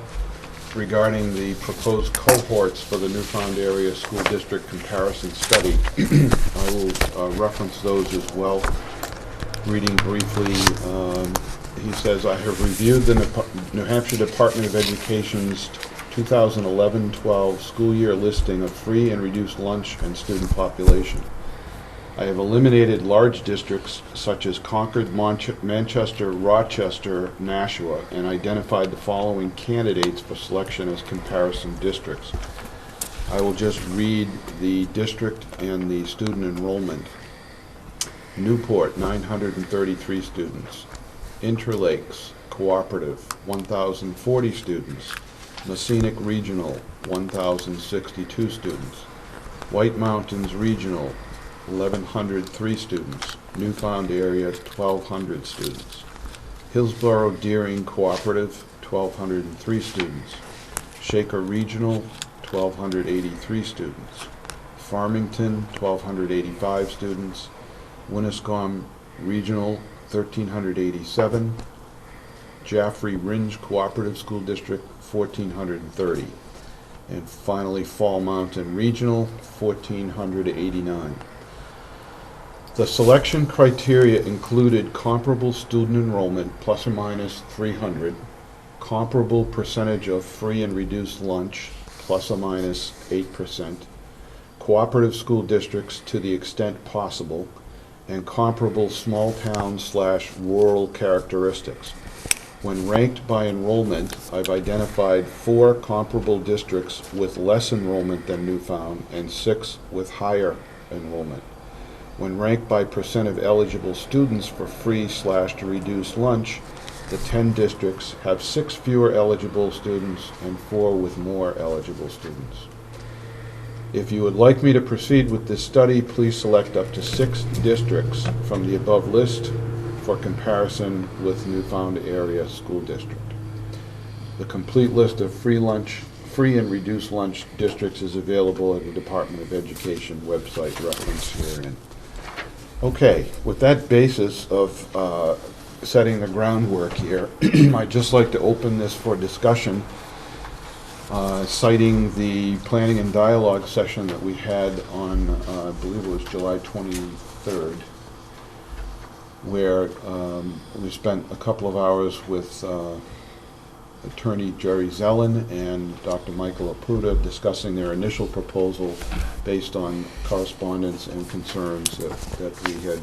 regarding the proposed cohorts for the Newfound Area School District Comparison Study. I will reference those as well. Reading briefly, he says, I have reviewed the New Hampshire Department of Education's 2011-12 school year listing of free and reduced lunch and student population. I have eliminated large districts such as Concord, Manchester, Rochester, Nashua, and identified the following candidates for selection as comparison districts. I will just read the district and the student enrollment. Newport, 933 students. Interlakes, Cooperative, 1,040 students. Messinic Regional, 1,062 students. White Mountains Regional, 1,103 students. Newfound Area, 1,200 students. Hillsborough Deering Cooperative, 1,203 students. Shaker Regional, 1,283 students. Farmington, 1,285 students. Winnisquam Regional, 1,387. Jaffrey Ringe Cooperative School District, 1,430. And finally, Fall Mountain Regional, 1,489. The selection criteria included comparable student enrollment, plus or minus 300, comparable percentage of free and reduced lunch, plus or minus 8%, cooperative school districts to the extent possible, and comparable small town/rural characteristics. When ranked by enrollment, I've identified 4 comparable districts with less enrollment than Newfound and 6 with higher enrollment. When ranked by percent of eligible students for free/reduced lunch, the 10 districts have 6 fewer eligible students and 4 with more eligible students. If you would like me to proceed with this study, please select up to 6 districts from the above list for comparison with Newfound Area School District. The complete list of free and reduced lunch districts is available at the Department of Education website referenced herein. Okay, with that basis of setting the groundwork here, I'd just like to open this for discussion, citing the planning and dialogue session that we had on, I believe it was July 23rd, where we spent a couple of hours with Attorney Jerry Zellin and Dr. Michael Oputa discussing their initial proposal based on correspondence and concerns that we had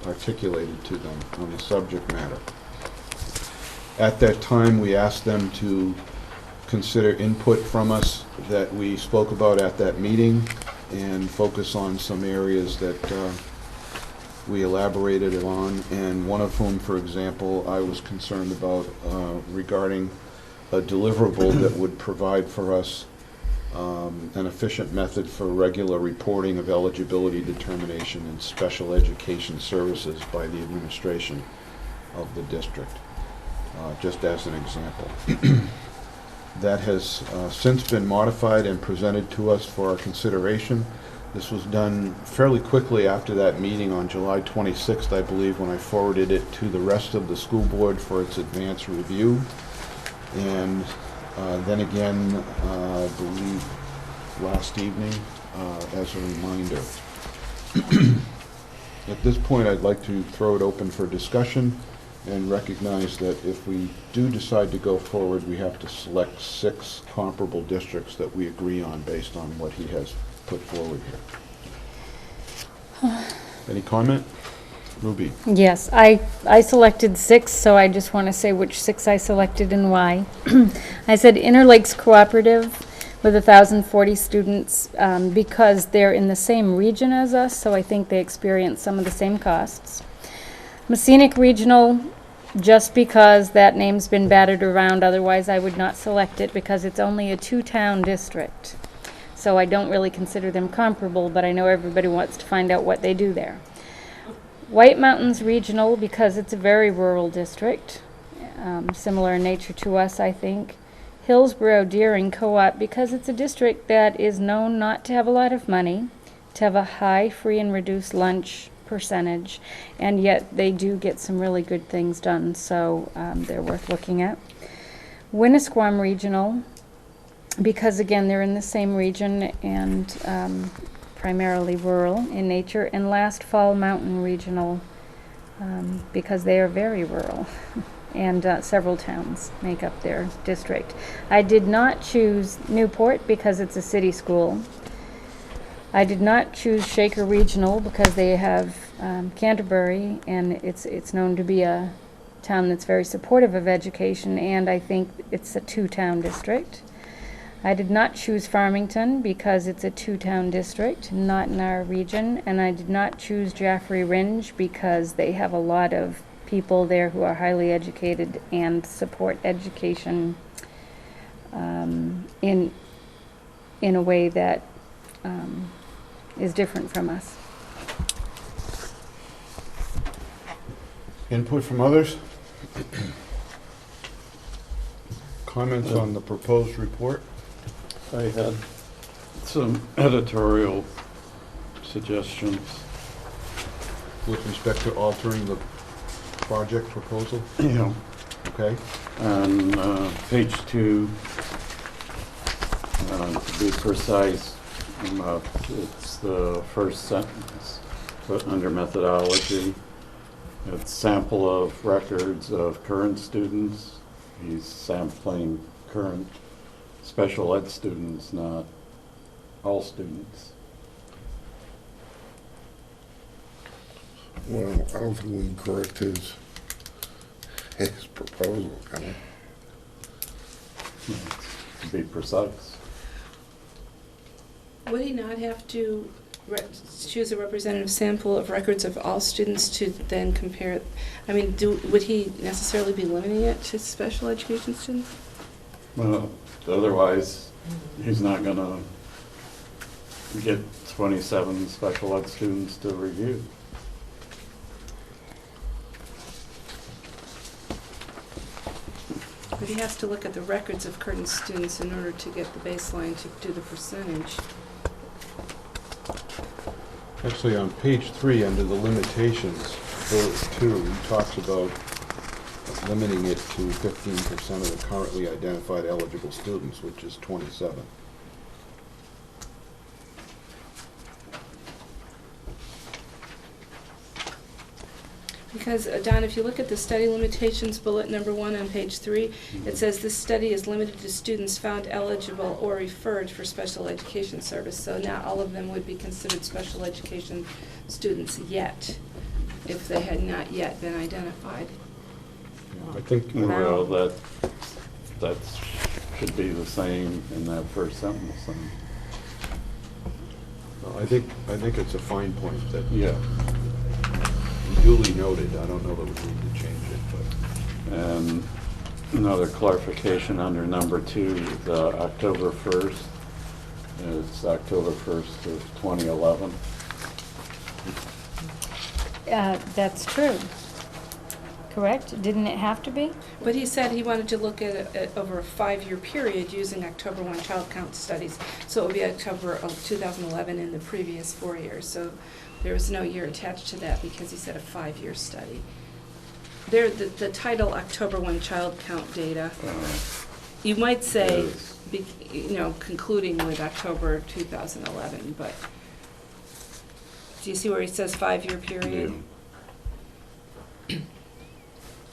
articulated to them on the subject matter. At that time, we asked them to consider input from us that we spoke about at that meeting and focus on some areas that we elaborated on, and one of whom, for example, I was concerned about regarding a deliverable that would provide for us an efficient method for regular reporting of eligibility determination and special education services by the administration of the district, just as an example. That has since been modified and presented to us for our consideration. This was done fairly quickly after that meeting on July 26th, I believe, when I forwarded it to the rest of the school board for its advanced review. And Then again, I believe last evening, as a reminder. At this point, I'd like to throw it open for discussion and recognize that if we do decide to go forward, we have to select 6 comparable districts that we agree on based on what he has put forward here. Any comment? Ruby? Yes, I selected 6, so I just want to say which 6 I selected and why. I said Interlakes Cooperative with 1,040 students because they're in the same region as us, so I think they experience some of the same costs. Messinic Regional, just because that name's been battered around, otherwise I would not select it because it's only a 2-town district. So I don't really consider them comparable, but I know everybody wants to find out what they do there. White Mountains Regional, because it's a very rural district, similar in nature to us, I think. Hillsborough Deering Co-op, because it's a district that is known not to have a lot of money, to have a high free and reduced lunch percentage, and yet they do get some really good things done, so they're worth looking at. Winnisquam Regional, because again they're in the same region and primarily rural in nature. And Last Fall Mountain Regional, because they are very rural and several towns make up their district. I did not choose Newport because it's a city school. I did not choose Shaker Regional because they have Canterbury, and it's known to be a town that's very supportive of education, and I think it's a 2-town district. I did not choose Farmington because it's a 2-town district, not in our region, and I did not choose Jaffrey Ringe because they have a lot of people there who are highly educated and support education in a way that is different from us. Input from others? Comments on the proposed report? I had some editorial suggestions. With respect to altering the project proposal? Yeah. Okay. On page 2, to be precise, it's the first sentence, but under methodology. It's sample of records of current students. He's sampling current special ed students, not all students. Well, I don't think we can correct his proposal, can we? To be precise. Would he not have to choose a representative sample of records of all students to then compare? I mean, would he necessarily be limiting it to special education students? Well, otherwise, he's not going to get 27 special ed students to review. But he has to look at the records of current students in order to get the baseline to do the percentage. Actually, on page 3, under the limitations, bullet 2, he talks about limiting it to 15% of the currently identified eligible students, which is 27. Because, Don, if you look at the study limitations bullet number 1 on page 3, it says this study is limited to students found eligible or referred for special education service. So not all of them would be considered special education students yet, if they had not yet been identified. I think, Well, that should be the same in that first sentence. Then. I think it's a fine point that Yeah. duly noted. I don't know that we need to change it, but And another clarification under number 2, the October 1st. It's October 1st of 2011. That's true. Correct? Didn't it have to be? But he said he wanted to look at it over a 5-year period using October 1 child count studies. So it would be October of 2011 in the previous 4 years. So there was no year attached to that because he said a 5-year study. There, the title October 1 child count data You might say, is, concluding with October 2011, but do you see where he says 5-year period? yeah,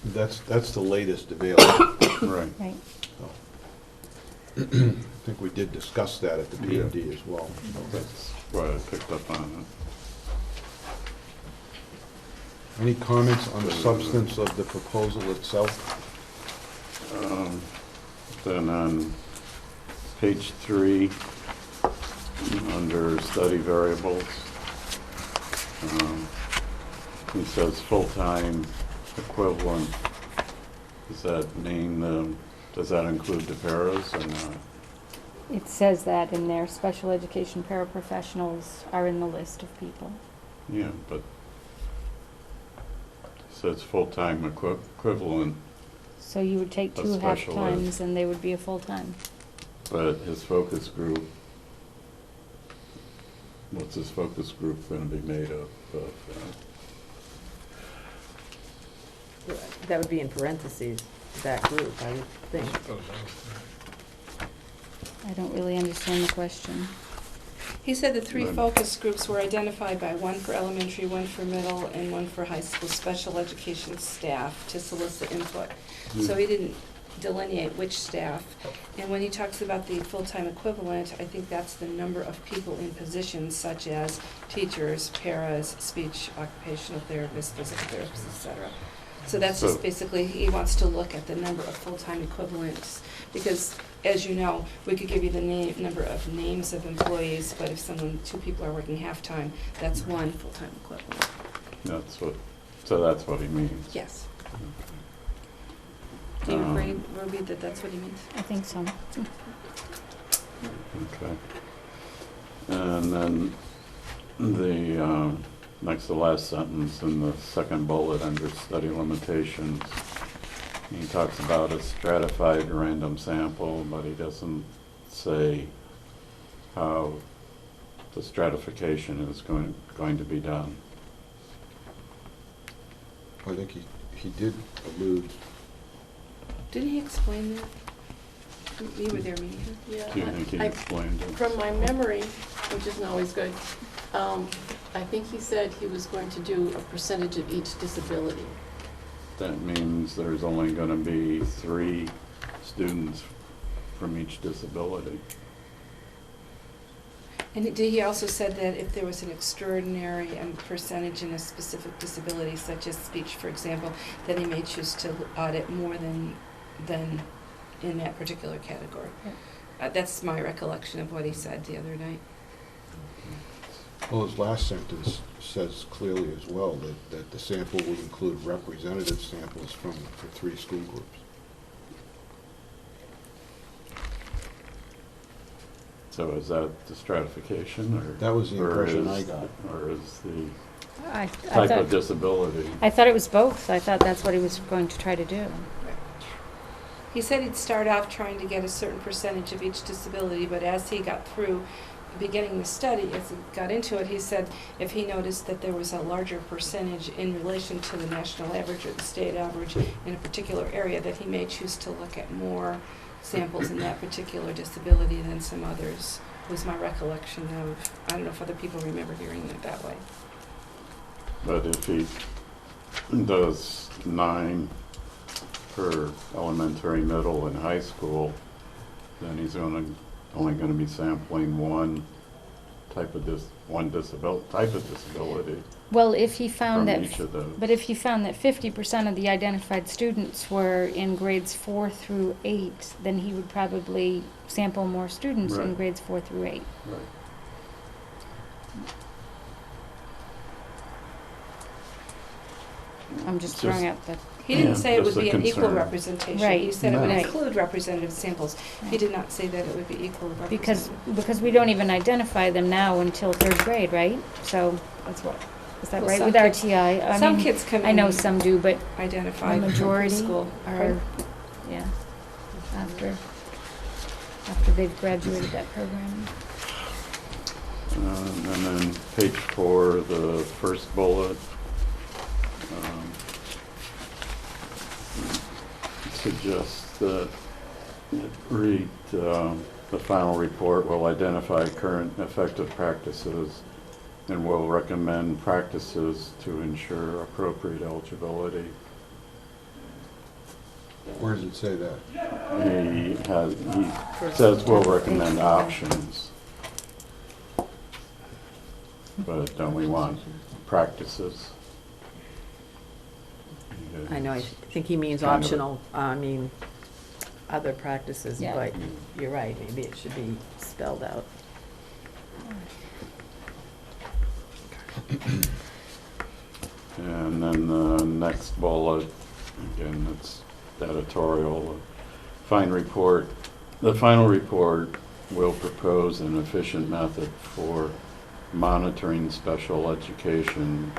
That's the latest available. right. Right. I think we did discuss that at the P&D as well. That's why I picked up on Any comments on the substance of the proposal itself? it. Then on page 3, under study variables, he says full-time equivalent. Does that mean, does that include the paras or not? It says that in there, special education paraprofessionals are in the list of people. Yeah, but it says full-time equivalent, So you would take A 2 special ed. half-times and they would be a full-time. but his focus group, what's his focus group going to be made of? That would be in parentheses, that group, I would think. I don't really understand the question. He said the 3 Right. focus groups were identified by 1 for elementary, 1 for middle, and 1 for high school special education staff to solicit input. So he didn't delineate which staff. And when he talks about the full-time equivalent, I think that's the number of people in positions such as teachers, paras, speech, occupational therapists, physical therapists, etc. So that's just So- basically, he wants to look at the number of full-time equivalents, because, as you know, we could give you the number of names of employees, but if 2 people are working half-time, that's 1 full-time equivalent. That's what he means. Yes. Do you agree, Ruby, that that's what he means? I think so. Okay. And then the next to last sentence in the second bullet under study limitations, he talks about a stratified random sample, but he doesn't say how the stratification is going to be done. I think he did allude. Didn't he explain that? You were there, Mimi. Do you think he explained it? From my memory, which isn't always good, I think he said he was going to do a percentage of each disability. That means there's only going to be 3 students from each disability. And he also said that if there was an extraordinary percentage in a specific disability, such as speech, for example, that he may choose to audit more than in that particular category. That's my recollection of what he said the other night. Well, his last sentence says clearly as well that the sample would include representative samples for 3 school groups. So is that the stratification, or? That was the or impression is- I got. Or is the I type of thought, disability? I thought it was both. I thought that's what he was going to try to do. He said he'd start off trying to get a certain percentage of each disability, but as he got through beginning the study, as he got into it, he said if he noticed that there was a larger percentage in relation to the national average or the state average in a particular area, that he may choose to look at more samples in that particular disability than some others, was my recollection of. I don't know if other people remember hearing it that way. But if he does 9 for elementary, middle, and high school, then he's only going to be sampling one type of disability Well, if he found from that, each of those. but if he found that 50% of the identified students were in grades 4 through 8, then he would probably sample more students in Right. grades 4 through 8. Right. I'm just Just- throwing out the, He didn't Yeah, say it would just a be an equal concern. representation. Right. He said it would Right. include representative samples. He Right. did not say that it would be equal because representative. we don't even identify them now until 3rd grade, right? So that's what, is that Well, right some with kids- RTI? I Some mean, kids come in. I know some do, but Identified the majority preschool. are, yeah, after they've graduated that program. And then page 4, the first bullet, suggests that read, the final report will identify current effective practices and will recommend practices to ensure appropriate eligibility. Where does it say that? He says we'll recommend options, but don't we want practices? I know, I think he means Kind of a- optional, other practices, Yeah. but you're right, maybe it should be spelled out. And then the next bullet, again, it's editorial, the final report will propose an efficient method for monitoring special education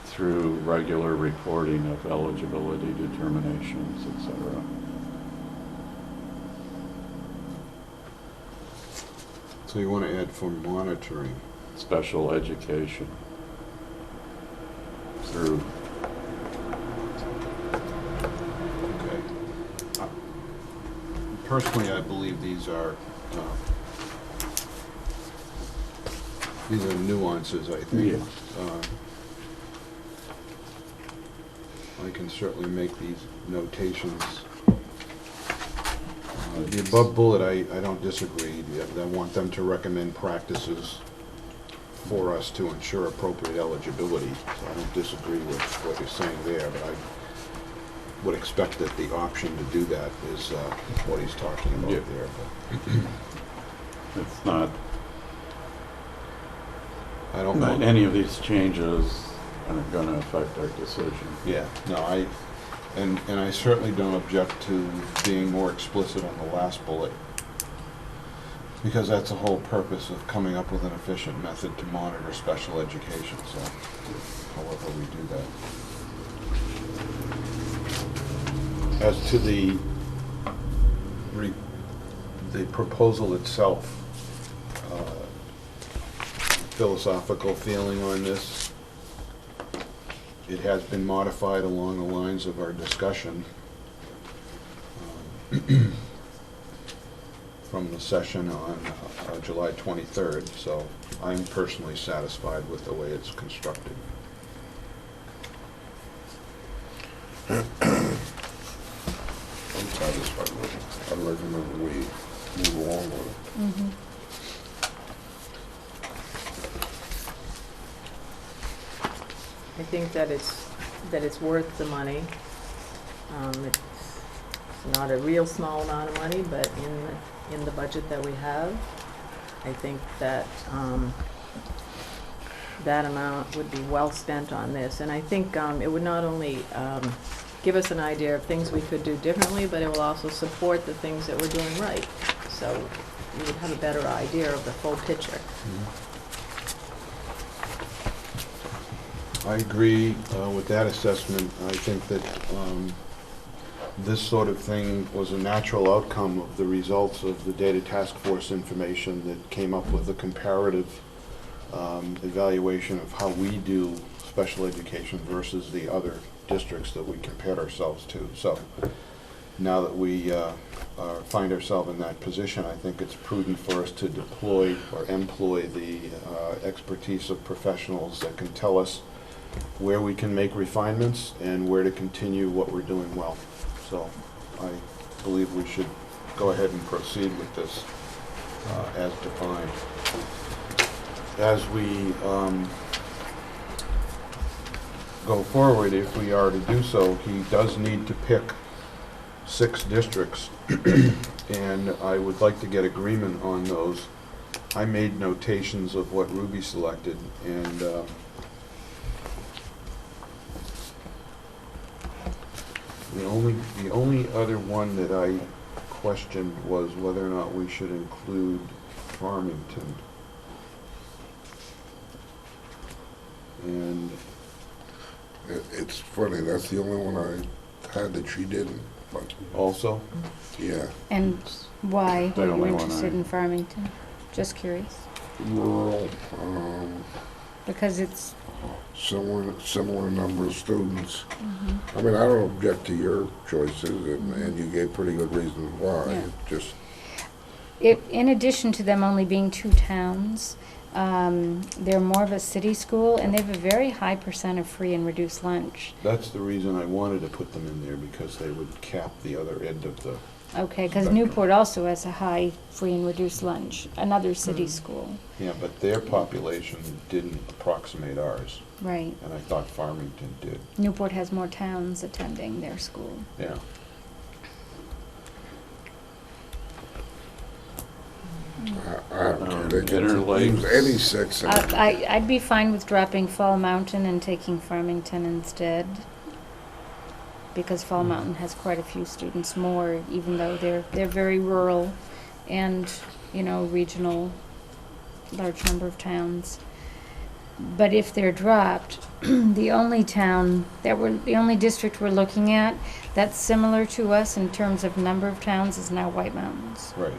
through regular reporting of eligibility determinations, etc. So you want to add for monitoring. Special education through, Okay. Personally, I believe these are nuances, I think. Yeah. I can certainly make these notations. The above bullet, I don't disagree. I want them to recommend practices for us to ensure appropriate eligibility. So I don't disagree with what you're saying there, but I would expect that the option to do that is what he's talking about Yeah. there. it's not, But I don't know. any of these changes are going to affect our decision. Yeah, no, and I certainly don't object to being more explicit on the last bullet, because that's the whole purpose of coming up with an efficient method to monitor special education, so however we do that. As to the proposal itself, philosophical feeling on this, it has been modified along the lines of our discussion from the session on July 23rd, so I'm personally satisfied with the way it's constructed. I'm satisfied with it. I recommend we move along with it. Mhm. I think that it's worth the money. It's not a real small amount of money, but in the budget that we have, I think that that amount would be well spent on this. And I think it would not only give us an idea of things we could do differently, but it will also support the things that we're doing right. So we would have a better idea of the full picture. I agree with that assessment. I think that this sort of thing was a natural outcome of the results of the data task force information that came up with a comparative evaluation of how we do special education versus the other districts that we compared ourselves to. So now that we find ourselves in that position, I think it's prudent for us to deploy or employ the expertise of professionals that can tell us where we can make refinements and where to continue what we're doing well. So I believe we should go ahead and proceed with this as defined. As we go forward, if we are to do so, he does need to pick 6 districts, and I would like to get agreement on those. I made notations of what Ruby selected, and the only other one that I questioned was whether or not we should include Farmington. And It's funny, that's the only one I had that she didn't, but, also, yeah. And why The were you only one interested I- in Farmington? Just curious. Rural, Because it's similar number of students. I mean, I don't object to your choices, and you gave pretty good reasons why. Yeah. Just, In addition to them only being 2 towns, they're more of a city school, and they have a very high percent of free and reduced lunch. That's the reason I wanted to put them in there, because they would cap the other end of the, Okay, because Spectrum. Newport also has a high free and reduced lunch, another city school. yeah, but their population didn't approximate ours, Right. and I thought Farmington did, Newport has more towns attending their school. yeah. I don't care. They can Interlakes. use any 6. and- I'd be fine with dropping Fall Mountain and taking Farmington instead, because Fall Mountain has quite a few students more, even though they're very rural and, you know, regional, large number of towns. But if they're dropped, the only district we're looking at that's similar to us in terms of number of towns is now White Mountains. Right.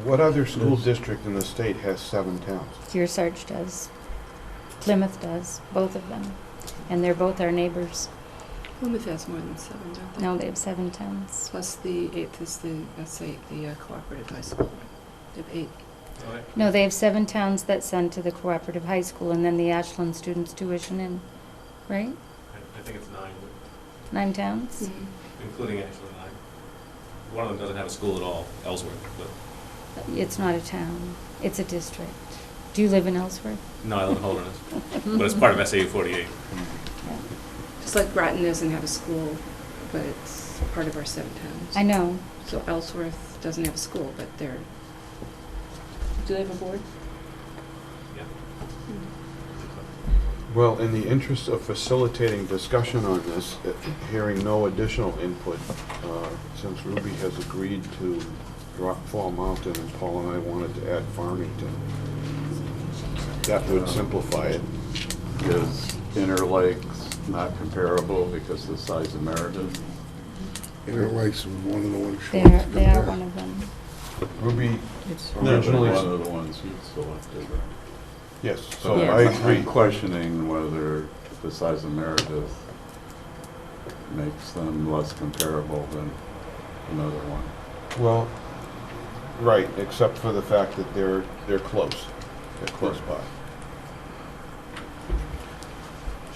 What other school district in the state has 7 towns? Kearsarge does. Plymouth does, both of them. And they're both our neighbors. Plymouth has more than 7, don't they? No, they have 7 towns. Plus the 8th is the S8, the cooperative high school. They have 8. No, they have 7 towns that send to the cooperative high school, and then the Ashland students tuition in, right? I think it's 9, 9 towns? including actually 9. One of them doesn't have a school at all, Ellsworth, but, It's not a town, it's a district. Do you live in Ellsworth? no, I live in Holderness. But it's part of SAU 48. Just like Groton doesn't have a school, but it's part of our 7 towns. I know. So Ellsworth doesn't have a school, but they're, do they have a board? Yeah. Well, in the interest of facilitating discussion on this, hearing no additional input, since Ruby has agreed to drop Fall Mountain and Paul and I wanted to add Farmington, that would simplify it. Is Interlakes not comparable because of the size of Meredith? Interlakes was one of the ones. she They wants to do are there. one of them. Ruby, They're originally, one of the ones you selected, right? yes, so Yeah. I agree. I'm questioning whether the size of Meredith makes them less comparable than another one. Well, right, except for the fact that they're close. They're close by.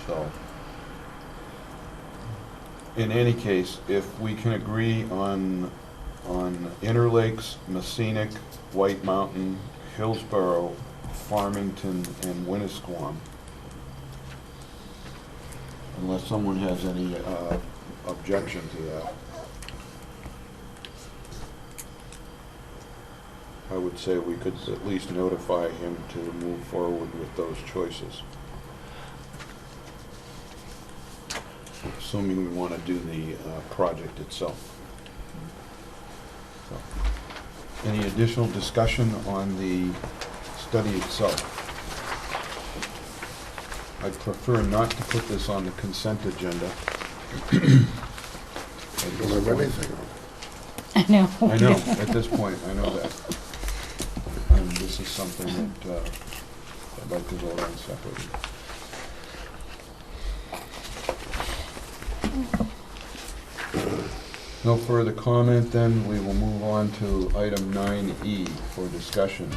So, in any case, if we can agree on Interlakes, Messinic, White Mountain, Hillsborough, Farmington, and Winnisquam, unless someone has any objection to that, I would say we could at least notify him to move forward with those choices. Assuming we want to do the project itself. So, any additional discussion on the study itself? I'd prefer not to put this on the consent agenda. You don't have anything on I know. I know, at this point, I know that. And this is something that I'd like to vote on separately. No further comment, then we will move on to item 9E for discussion.